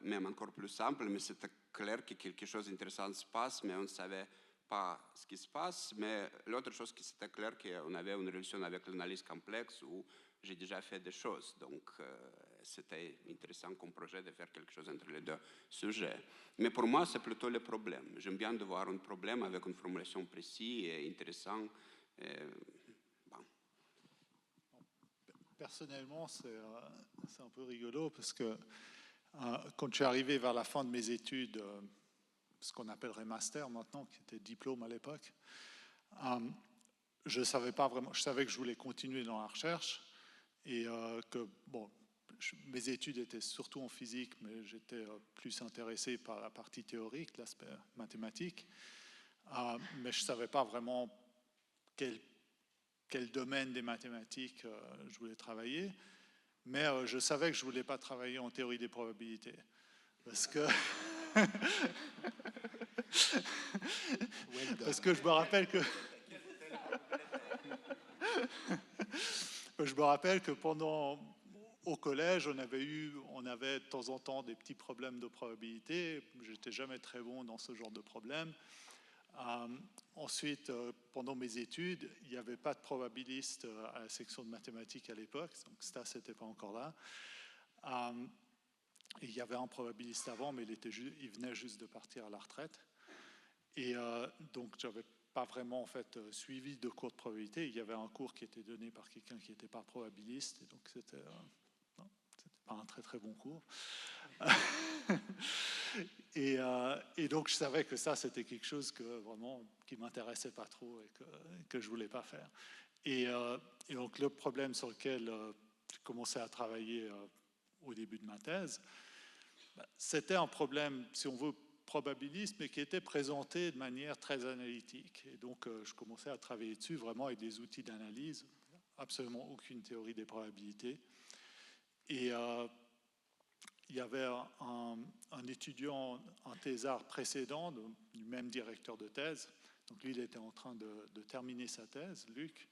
même encore plus simple, mais c'était clair que quelque chose d'intéressant se passe, mais on ne savait pas ce qui se passe. Mais l'autre chose qui c'était clair, qu'on avait une relation avec l'analyse complexe où j'ai déjà fait des choses. Donc, c'était intéressant comme projet de faire quelque chose entre les deux sujets. Mais pour moi, c'est plutôt le problème. J'aime bien de voir un problème avec une formulation précise et intéressante. Bon. Personnellement, c'est un peu rigolo parce que quand je suis arrivé vers la fin de mes études, ce qu'on appellerait master maintenant, qui était diplôme à l'époque, je savais pas vraiment. Je savais que je voulais continuer dans la recherche et que bon. Mes études étaient surtout en physique, mais j'étais plus intéressé par la partie théorique, l'aspect mathématique. Mais je ne savais pas vraiment quel domaine des mathématiques je voulais travailler. Mais je savais que je ne voulais pas travailler en théorie des probabilités. Parce que, parce que je me rappelle que... je me rappelle que au collège, on avait de temps en temps des petits problèmes de probabilité. Je n'étais jamais très bon dans ce genre de problème. Ensuite, pendant mes études, il n'y avait pas de probabiliste à la section de mathématiques à l'époque, donc Stas n'était pas encore là. Et il y avait un probabiliste avant, mais il venait juste de partir à la retraite. Et donc, je n'avais pas vraiment en fait, suivi de cours de probabilité. Il y avait un cours qui était donné par quelqu'un qui n'était pas probabiliste, et donc c'était pas un très très bon cours. Et donc je savais que ça c'était quelque chose qui m'intéressait pas trop et que je voulais pas faire. Et donc le problème sur lequel j'ai commencé à travailler au début de ma thèse, c'était un problème, si on veut, probabiliste, mais qui était présenté de manière très analytique. Et donc je commençais à travailler dessus vraiment avec des outils d'analyse, absolument aucune théorie des probabilités. Et il y avait un étudiant, un thésard précédent, du même directeur de thèse. Donc lui, il était en train de terminer sa thèse, Luc.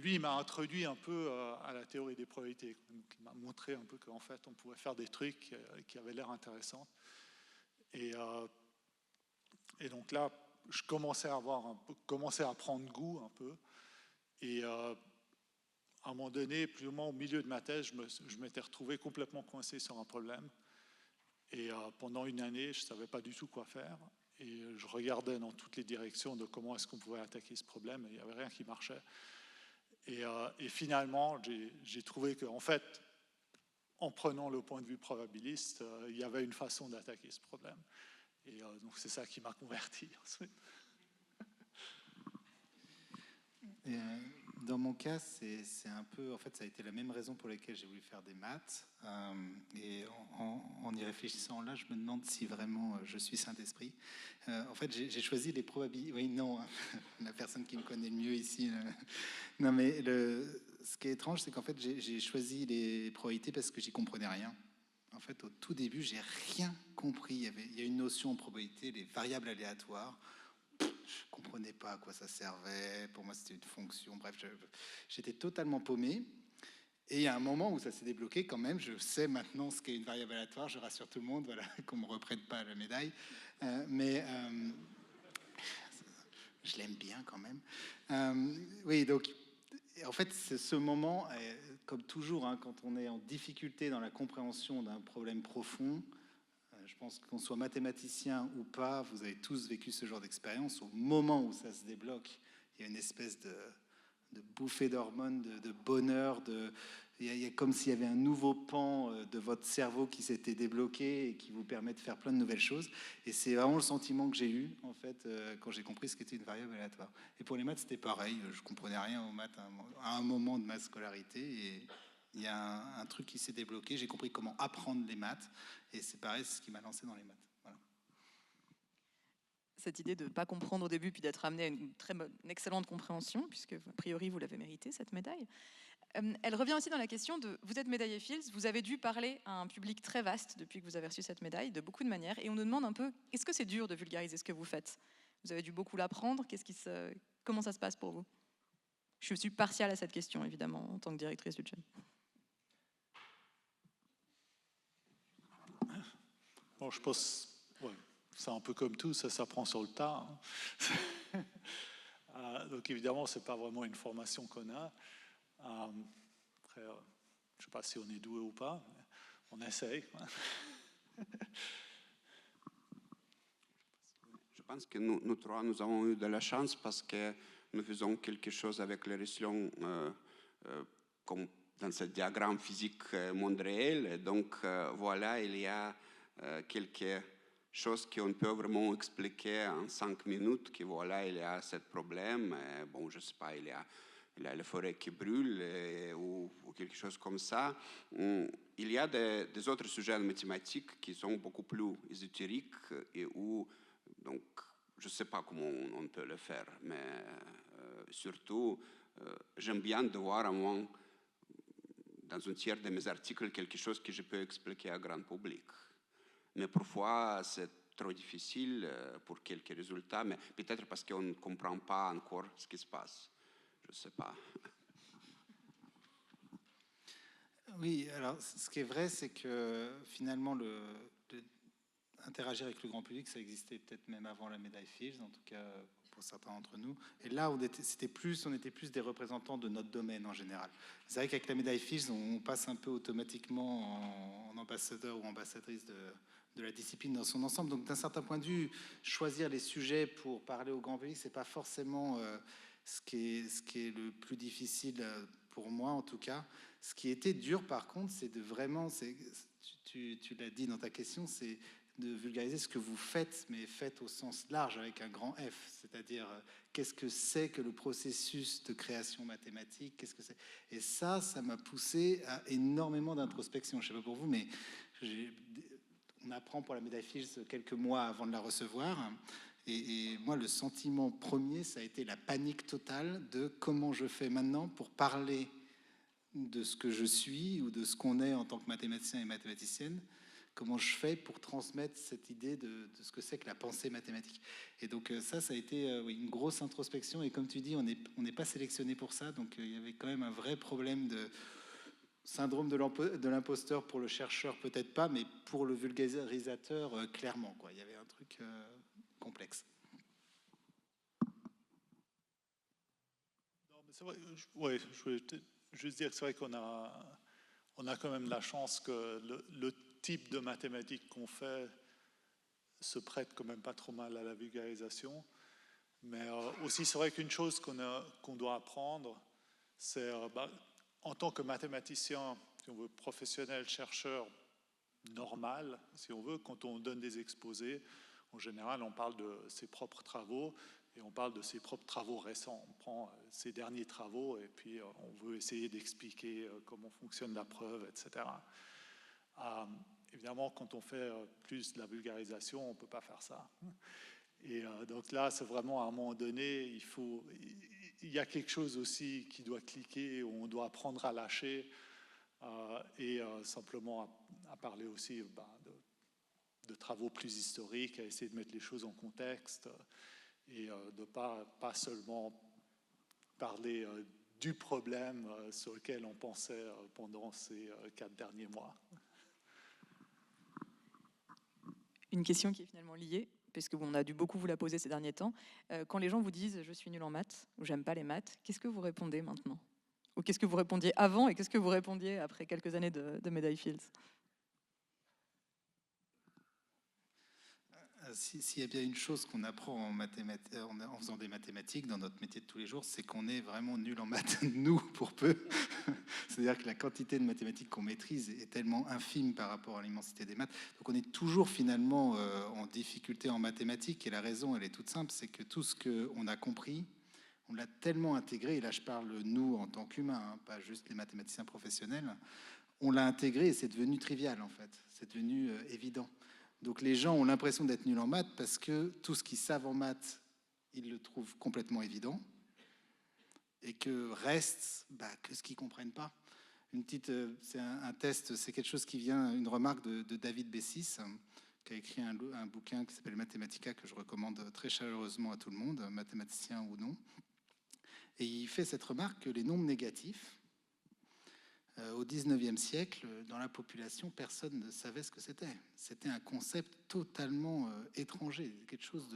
Lui, il m'a introduit un peu à la théorie des probabilités. Donc, il m'a montré un peu qu'en fait, on pouvait faire des trucs qui avaient l'air intéressants. Et donc là, je commençais à prendre goût un peu. Et à un moment donné, plus ou moins au milieu de ma thèse, je m'étais retrouvé complètement coincé sur un problème. Et pendant une année, je ne savais pas du tout quoi faire. Et je regardais dans toutes les directions de comment est-ce qu'on pouvait attaquer ce problème. Et il n'y avait rien qui marchait. Et finalement, j'ai trouvé qu'en fait, en prenant le point de vue probabiliste, il y avait une façon d'attaquer ce problème. Et donc c'est ça qui m'a converti ensuite. Dans mon cas, c'est un peu, en fait, ça a été la même raison pour laquelle j'ai voulu faire des maths. Et en y réfléchissant là, je me demande si vraiment je suis Saint-Esprit. En fait, j'ai choisi les probabilités. Oui, non, la personne qui me connaît le mieux ici. Non, mais ce qui est étrange, c'est qu'en fait, j'ai choisi les probabilités parce que j'y comprenais rien. En fait, au tout début, j'ai rien compris. Il y a une notion en probabilité, les variables aléatoires. Je ne comprenais pas à quoi ça servait. Pour moi, c'était une fonction. Bref, j'étais totalement paumé. Et il y a un moment où ça s'est débloqué quand même. Je sais maintenant ce qu'est une variable aléatoire. Je rassure tout le monde, voilà, qu'on ne me reprenne pas la médaille. Mais je l'aime bien quand même. Oui, donc, en fait, c'est ce moment, comme toujours, hein, quand on est en difficulté dans la compréhension d'un problème profond, je pense qu'on soit mathématicien ou pas, vous avez tous vécu ce genre d'expérience. Au moment où ça se débloque, il y a une espèce de bouffée d'hormones, de bonheur. Il y a comme s'il y avait un nouveau pan de votre cerveau qui s'était débloqué et qui vous permet de faire plein de nouvelles choses. Et c'est vraiment le sentiment que j'ai eu, en fait, quand j'ai compris ce qu'était une variable aléatoire. Et pour les maths, c'était pareil. Je ne comprenais rien aux maths à un moment de ma scolarité. Et il y a un truc qui s'est débloqué. J'ai compris comment apprendre les maths. Et c'est pareil, c'est ce qui m'a lancé dans les maths. Voilà. Cette idée de ne pas comprendre au début, puis d'être amené à une excellente compréhension, puisque a priori vous l'avez mérité, cette médaille. Elle revient aussi dans la question de, vous êtes médaillé Fields, vous avez dû parler à un public très vaste depuis que vous avez reçu cette médaille, de beaucoup de manières, et on nous demande un peu, est-ce que c'est dur de vulgariser ce que vous faites? Vous avez dû beaucoup l'apprendre, comment ça se passe pour vous? Je suis partiale à cette question, évidemment, en tant que directrice du GEM. Bon, je pense, ouais, c'est un peu comme tout, ça s'apprend sur le tas. Hein. Donc évidemment, c'est pas vraiment une formation qu'on a. Après, je sais pas si on est doué ou pas, mais on essaye. Je pense que nous trois, nous avons eu de la chance parce que nous faisons quelque chose avec les récits comme dans ce diagramme physique monde réel. Et donc voilà, il y a quelque chose qu'on peut vraiment expliquer en 5 minutes, que voilà, il y a ce problème. Bon, je sais pas, il y a la forêt qui brûle ou quelque chose comme ça. Il y a des autres sujets en mathématiques qui sont beaucoup plus ésotériques et où, donc, je ne sais pas comment on peut le faire, mais surtout, j'aime bien de voir à moins dans un tiers de mes articles quelque chose que je peux expliquer à grand public. Mais parfois, c'est trop difficile pour quelques résultats, mais peut-être parce qu'on ne comprend pas encore ce qui se passe. Je ne sais pas. Oui, alors ce qui est vrai, c'est que finalement, interagir avec le grand public, ça existait peut-être même avant la médaille Fields, en tout cas pour certains d'entre nous. Et là, on était plus des représentants de notre domaine en général. C'est vrai qu'avec la médaille Fields, on passe un peu automatiquement en ambassadeur ou ambassadrice de la discipline dans son ensemble. Donc d'un certain point de vue, choisir les sujets pour parler au grand public, c'est pas forcément ce qui est le plus difficile pour moi en tout cas. Ce qui était dur par contre, c'est de vraiment, tu l'as dit dans ta question, c'est de vulgariser ce que vous faites, mais faites au sens large avec un grand F, c'est-à-dire qu'est-ce que c'est que le processus de création mathématique, qu'est-ce que c'est. Et ça m'a poussé à énormément d'introspection. Je ne sais pas pour vous, mais on apprend pour la médaille Fields quelques mois avant de la recevoir. Et moi, le sentiment premier, ça a été la panique totale de comment je fais maintenant pour parler de ce que je suis ou de ce qu'on est en tant que mathématicien et mathématicienne. Comment je fais pour transmettre cette idée de ce que c'est que la pensée mathématique. Et donc ça a été oui, une grosse introspection. Et comme tu dis, on n'est pas sélectionné pour ça. Donc il y avait quand même un vrai problème de syndrome de l'imposteur pour le chercheur, peut-être pas, mais pour le vulgarisateur, clairement. Quoi. Il y avait un truc complexe. Non, mais c'est vrai, ouais, je voulais juste dire que c'est vrai qu'on a quand même la chance que le type de mathématiques qu'on fait se prête quand même pas trop mal à la vulgarisation. Mais aussi, c'est vrai qu'une chose qu'on doit apprendre, c'est en tant que mathématicien, si on veut, professionnel, chercheur, normal, si on veut, quand on donne des exposés, en général, on parle de ses propres travaux et on parle de ses propres travaux récents. On prend ses derniers travaux et puis on veut essayer d'expliquer comment fonctionne la preuve, etc. Évidemment, quand on fait plus de la vulgarisation, on ne peut pas faire ça. Et donc là, c'est vraiment à un moment donné, il y a quelque chose aussi qui doit cliquer, où on doit apprendre à lâcher et simplement à parler aussi de travaux plus historiques, à essayer de mettre les choses en contexte et de pas seulement parler du problème sur lequel on pensait pendant ces 4 derniers mois. Une question qui est finalement liée, puisque on a dû beaucoup vous la poser ces derniers temps. Quand les gens vous disent « je suis nul en maths » ou « j'aime pas les maths », qu'est-ce que vous répondez maintenant? Ou qu'est-ce que vous répondiez avant et qu'est-ce que vous répondiez après quelques années de médaille Fields? S'il y a bien une chose qu'on apprend en faisant des mathématiques dans notre métier de tous les jours, c'est qu'on est vraiment nul en maths, nous, pour peu. C'est-à-dire que la quantité de mathématiques qu'on maîtrise est tellement infime par rapport à l'immensité des maths. Donc on est toujours finalement en difficulté en mathématiques. Et la raison, elle est toute simple, c'est que tout ce qu'on a compris, on l'a tellement intégré, et là je parle nous en tant qu'humains, hein, pas juste les mathématiciens professionnels, on l'a intégré et c'est devenu trivial en fait, c'est devenu évident. Donc les gens ont l'impression d'être nuls en maths parce que tout ce qu'ils savent en maths, ils le trouvent complètement évident. Et que reste que ce qu'ils ne comprennent pas. C'est un test, c'est quelque chose qui vient, une remarque de David Bessis, qui a écrit un bouquin qui s'appelle Mathematica, que je recommande très chaleureusement à tout le monde, mathématicien ou non. Et il fait cette remarque que les nombres négatifs, au 19e siècle, dans la population, personne ne savait ce que c'était. C'était un concept totalement étranger, quelque chose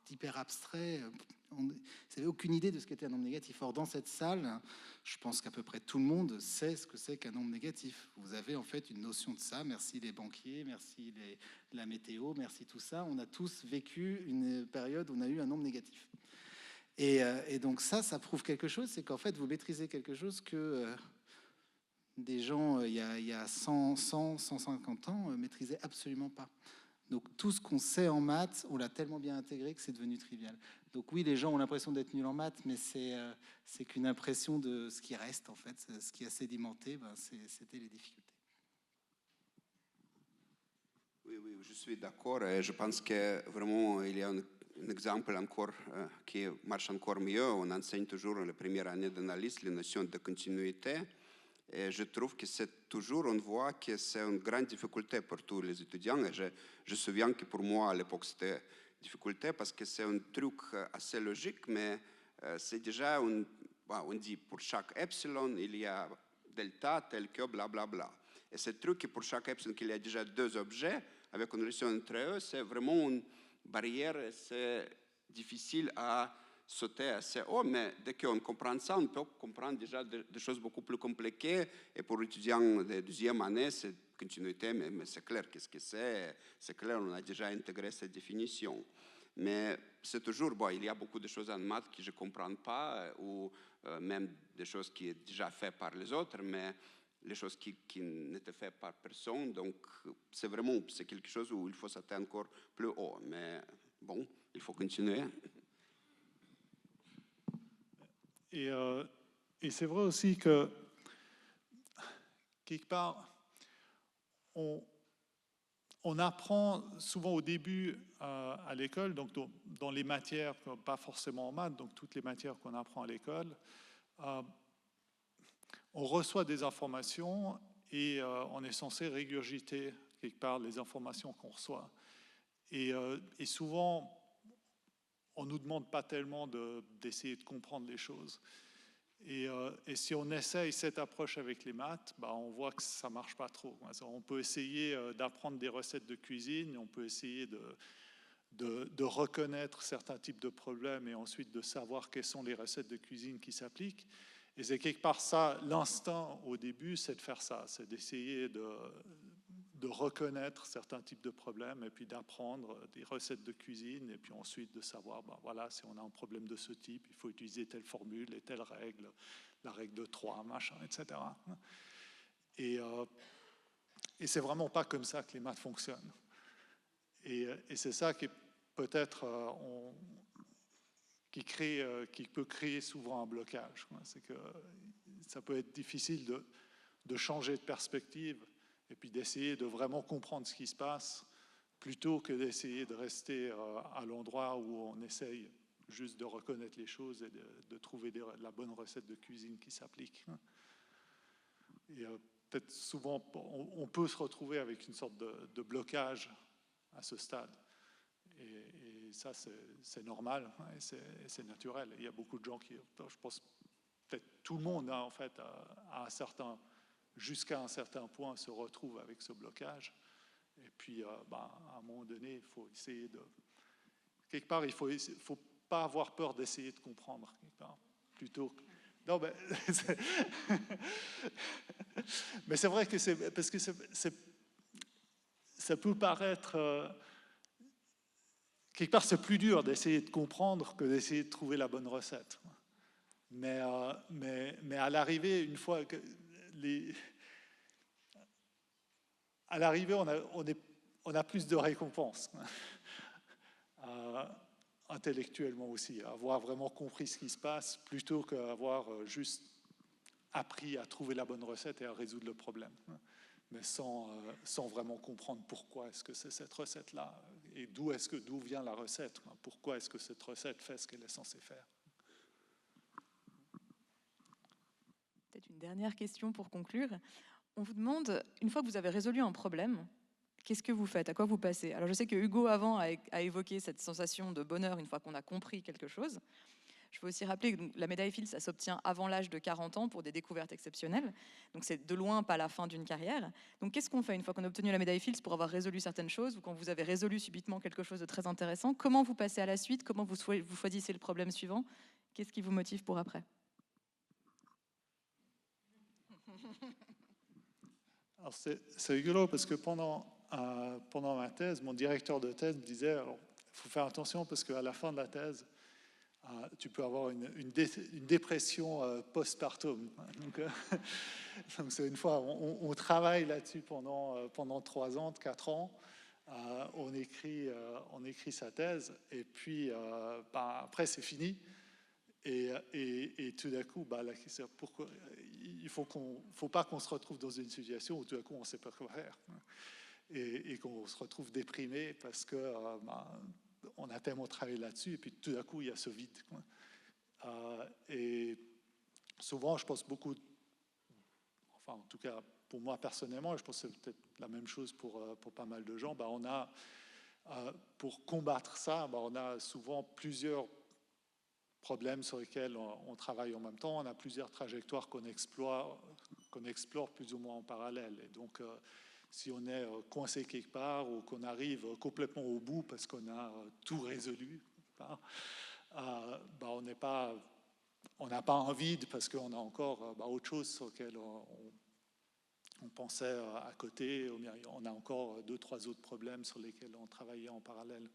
d'hyper abstrait. On n'avait aucune idée de ce qu'était un nombre négatif. Or, dans cette salle, je pense qu'à peu près tout le monde sait ce que c'est qu'un nombre négatif. Vous avez en fait une notion de ça. Merci les banquiers, merci la météo, merci tout ça. On a tous vécu une période où on a eu un nombre négatif. Et donc ça prouve quelque chose, c'est qu'en fait, vous maîtrisez quelque chose que... des gens, il y a 150 ans, maîtrisaient absolument pas. Donc tout ce qu'on sait en maths, on l'a tellement bien intégré que c'est devenu trivial. Donc oui, les gens ont l'impression d'être nuls en maths, mais c'est qu'une impression de ce qui reste, en fait. Ce qui a sédimenté, c'était les difficultés. Oui, je suis d'accord. Je pense que vraiment, il y a un exemple encore qui marche encore mieux. On enseigne toujours en la première année d'analyse les notions de continuité. Et je trouve que c'est toujours, on voit que c'est une grande difficulté pour tous les étudiants. Et je me souviens que pour moi, à l'époque, c'était une difficulté parce que c'est un truc assez logique, mais c'est déjà, on dit pour chaque epsilon, il y a delta tel que blablabla. Et ce truc que pour chaque epsilon, qu'il y a déjà 2 objets avec une relation entre eux, c'est vraiment une barrière, c'est difficile à sauter assez haut, mais dès qu'on comprend ça, on peut comprendre déjà des choses beaucoup plus compliquées. Et pour l'étudiant de 2e année, c'est continuité, mais c'est clair qu'est-ce que c'est clair, on a déjà intégré cette définition. Mais c'est toujours, il y a beaucoup de choses en maths que je ne comprends pas, ou même des choses qui sont déjà faites par les autres, mais les choses qui n'étaient faites par personne. Donc, c'est quelque chose où il faut s'attendre encore plus haut. Mais bon, il faut continuer. Et c'est vrai aussi que, quelque part, on apprend souvent au début à l'école, donc dans les matières, pas forcément en maths, donc toutes les matières qu'on apprend à l'école, on reçoit des informations et on est censé régurgiter quelque part les informations qu'on reçoit. Et souvent, on ne nous demande pas tellement d'essayer de comprendre les choses. Et si on essaye cette approche avec les maths, on voit que ça ne marche pas trop. On peut essayer d'apprendre des recettes de cuisine, on peut essayer de reconnaître certains types de problèmes et ensuite de savoir quelles sont les recettes de cuisine qui s'appliquent. Et c'est quelque part ça, l'instinct au début, c'est de faire ça, c'est d'essayer de reconnaître certains types de problèmes et puis d'apprendre des recettes de cuisine et puis ensuite de savoir, voilà, si on a un problème de ce type, il faut utiliser telle formule et telle règle, la règle de 3, machin, etc. Et c'est vraiment pas comme ça que les maths fonctionnent. Et c'est ça qui est peut-être qui peut créer souvent un blocage. C'est que ça peut être difficile de changer de perspective et puis d'essayer de vraiment comprendre ce qui se passe plutôt que d'essayer de rester à l'endroit où on essaye juste de reconnaître les choses et de trouver la bonne recette de cuisine qui s'applique. Et peut-être souvent, on peut se retrouver avec une sorte de blocage à ce stade. Et ça, c'est normal, et c'est naturel. Il y a beaucoup de gens qui, je pense, peut-être tout le monde, en fait, jusqu'à un certain point, se retrouve avec ce blocage. Et puis, à un moment donné, il faut essayer de... Quelque part, il faut pas avoir peur d'essayer de comprendre, quelque part, plutôt que... Non, mais... mais c'est vrai que c'est... Parce que ça peut paraître... quelque part, c'est plus dur d'essayer de comprendre que d'essayer de trouver la bonne recette. Mais à l'arrivée, une fois que à l'arrivée, on a plus de récompenses, intellectuellement aussi, avoir vraiment compris ce qui se passe, plutôt qu'avoir juste appris à trouver la bonne recette et à résoudre le problème, mais sans vraiment comprendre pourquoi est-ce que c'est cette recette-là, et d'où vient la recette, pourquoi est-ce que cette recette fait ce qu'elle est censée faire. Peut-être une dernière question pour conclure. On vous demande, une fois que vous avez résolu un problème, qu'est-ce que vous faites? À quoi vous passez? Alors je sais que Hugo avant a évoqué cette sensation de bonheur une fois qu'on a compris quelque chose. Je veux aussi rappeler que la médaille Fields, ça s'obtient avant l'âge de 40 ans pour des découvertes exceptionnelles. Donc c'est de loin pas la fin d'une carrière. Donc qu'est-ce qu'on fait une fois qu'on a obtenu la médaille Fields pour avoir résolu certaines choses, ou quand vous avez résolu subitement quelque chose de très intéressant? Comment vous passez à la suite? Comment vous choisissez le problème suivant? Qu'est-ce qui vous motive pour après? Alors c'est rigolo parce que pendant ma thèse, mon directeur de thèse me disait, alors, il faut faire attention parce qu'à la fin de la thèse, tu peux avoir une dépression postpartum. Donc c'est une fois, on travaille là-dessus pendant 3 ans, 4 ans. On écrit sa thèse et puis après c'est fini. Et tout d'un coup, la question, pourquoi, faut pas qu'on se retrouve dans une situation où tout d'un coup on ne sait pas quoi faire et qu'on se retrouve déprimé parce que on a tellement travaillé là-dessus et puis tout d'un coup il y a ce vide. Et souvent, je pense beaucoup, enfin en tout cas pour moi personnellement, et je pense que c'est peut-être la même chose pour pas mal de gens, on a pour combattre ça, on a souvent plusieurs problèmes sur lesquels on travaille en même temps. On a plusieurs trajectoires qu'on explore plus ou moins en parallèle. Et donc, si on est coincé quelque part ou qu'on arrive complètement au bout parce qu'on a tout résolu, on n'a pas un vide parce qu'on a encore autre chose sur lequel on pensait à côté. On a encore 2-3 autres problèmes sur lesquels on travaillait en parallèle.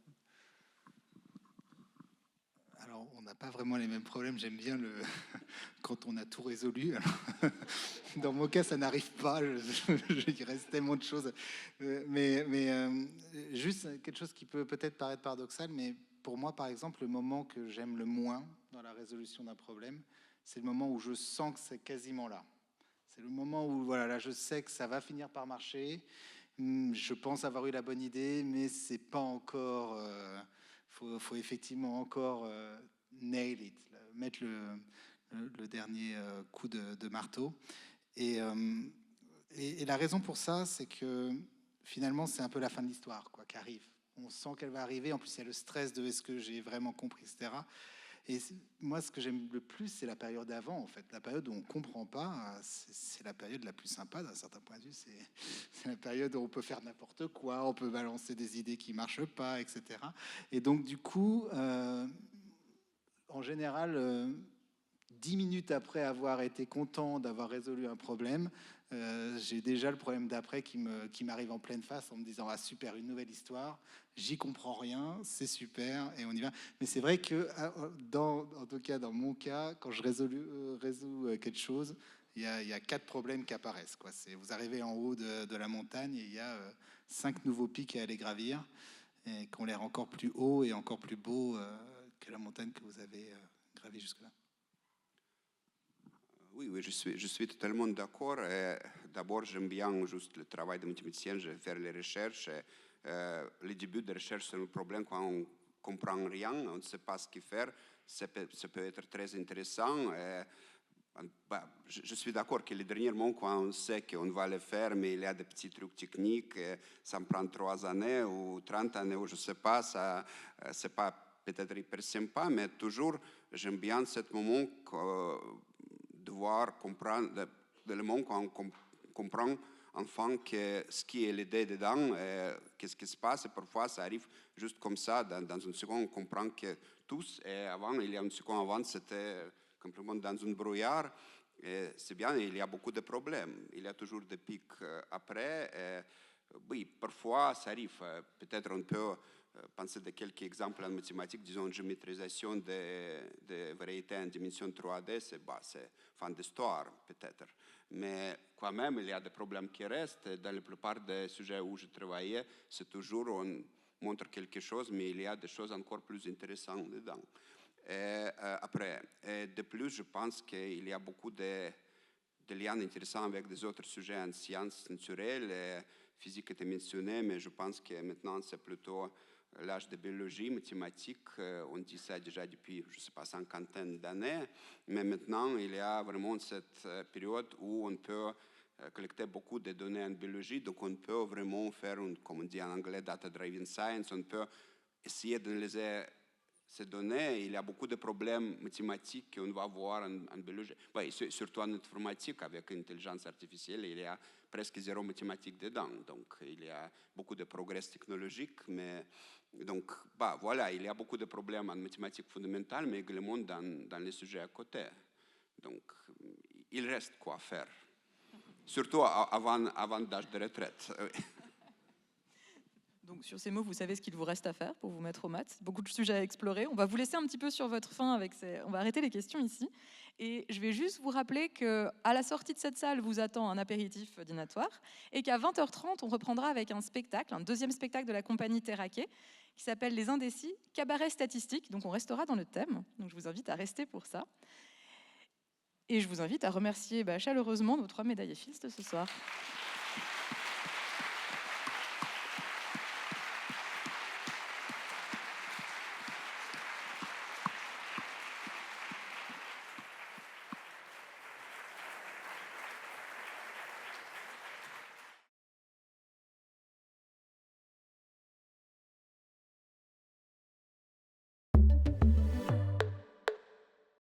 Alors, on n'a pas vraiment les mêmes problèmes. J'aime bien quand on a tout résolu. Alors, dans mon cas, ça n'arrive pas. Il reste tellement de choses. Mais juste quelque chose qui peut peut-être paraître paradoxal, mais pour moi, par exemple, le moment que j'aime le moins dans la résolution d'un problème, c'est le moment où je sens que c'est quasiment là. C'est le moment où, voilà, là, je sais que ça va finir par marcher. Je pense avoir eu la bonne idée, mais c'est pas encore... faut effectivement encore nail it, mettre le dernier coup de marteau. Et la raison pour ça, c'est que finalement, c'est un peu la fin de l'histoire qui arrive. On sent qu'elle va arriver. En plus, il y a le stress de est-ce que j'ai vraiment compris, etc. Et moi, ce que j'aime le plus, c'est la période d'avant, en fait. La période où on ne comprend pas, c'est la période la plus sympa d'un certain point de vue. C'est la période où on peut faire n'importe quoi, on peut balancer des idées qui ne marchent pas, etc. Et donc, du coup, en général, 10 minutes après avoir été content d'avoir résolu un problème, j'ai déjà le problème d'après qui m'arrive en pleine face en me disant « Ah super, une nouvelle histoire, j'y comprends rien, c'est super, et on y va ». Mais c'est vrai que, en tout cas dans mon cas, quand je résous quelque chose, il y a 4 problèmes qui apparaissent, quoi. Vous arrivez en haut de la montagne et il y a 5 nouveaux pics à aller gravir et qui ont l'air encore plus hauts et encore plus beaux que la montagne que vous avez gravie jusque-là. Oui, je suis totalement d'accord. D'abord, j'aime bien juste le travail de mathématicien, je vais faire les recherches. Le début de recherche, c'est un problème quand on ne comprend rien, on ne sait pas ce qu'il faire. Ça peut être très intéressant. Je suis d'accord que les derniers mots, quand on sait qu'on va le faire, mais il y a des petits trucs techniques, ça me prend 3 années ou 30 années, ou je ne sais pas, ça c'est pas peut-être hyper sympa, mais toujours, j'aime bien ce moment de voir, comprendre, le moment quand on comprend enfin que ce qui est l'idée dedans, qu'est-ce qui se passe, et parfois ça arrive juste comme ça, dans une seconde, on comprend que tous, et avant, il y a une seconde avant, c'était complètement dans un brouillard, et c'est bien, il y a beaucoup de problèmes, il y a toujours des pics après, et, oui, parfois ça arrive, peut-être on peut penser de quelques exemples en mathématiques, disons une géométrisation de variétés en dimension 3D, c'est fin d'histoire peut-être. Mais quand même, il y a des problèmes qui restent. Dans la plupart des sujets où je travaillais, c'est toujours, on montre quelque chose, mais il y a des choses encore plus intéressantes dedans. Après, de plus, je pense qu'il y a beaucoup de liens intéressants avec des autres sujets en sciences naturelles. Physique était mentionné, mais je pense que maintenant, c'est plutôt l'âge de biologie, mathématiques, on dit ça déjà depuis, je ne sais pas, 50 d'années, mais maintenant, il y a vraiment cette période où on peut collecter beaucoup de données en biologie, donc on peut vraiment faire, comme on dit en anglais, data-driven science, on peut essayer d'analyser ces données. Il y a beaucoup de problèmes mathématiques qu'on va voir en biologie, surtout en informatique, avec l'intelligence artificielle, il y a presque 0 mathématiques dedans, donc il y a beaucoup de progrès technologiques, mais donc, voilà, il y a beaucoup de problèmes en mathématiques fondamentales, mais également dans les sujets à côté. Donc, il reste quoi faire, surtout avant l'âge de retraite. Donc, sur ces mots, vous savez ce qu'il vous reste à faire pour vous mettre aux maths. Beaucoup de sujets à explorer. On va vous laisser un petit peu sur votre faim avec on va arrêter les questions ici. Et je vais juste vous rappeler qu'à la sortie de cette salle, vous attend un apéritif dînatoire et qu'à 20h30, on reprendra avec un spectacle, un deuxième spectacle de la compagnie Terraquet qui s'appelle Les Indécis, cabaret statistique. Donc, on restera dans le thème. Donc, je vous invite à rester pour ça. Et je vous invite à remercier chaleureusement nos 3 médaillés Fields de ce soir.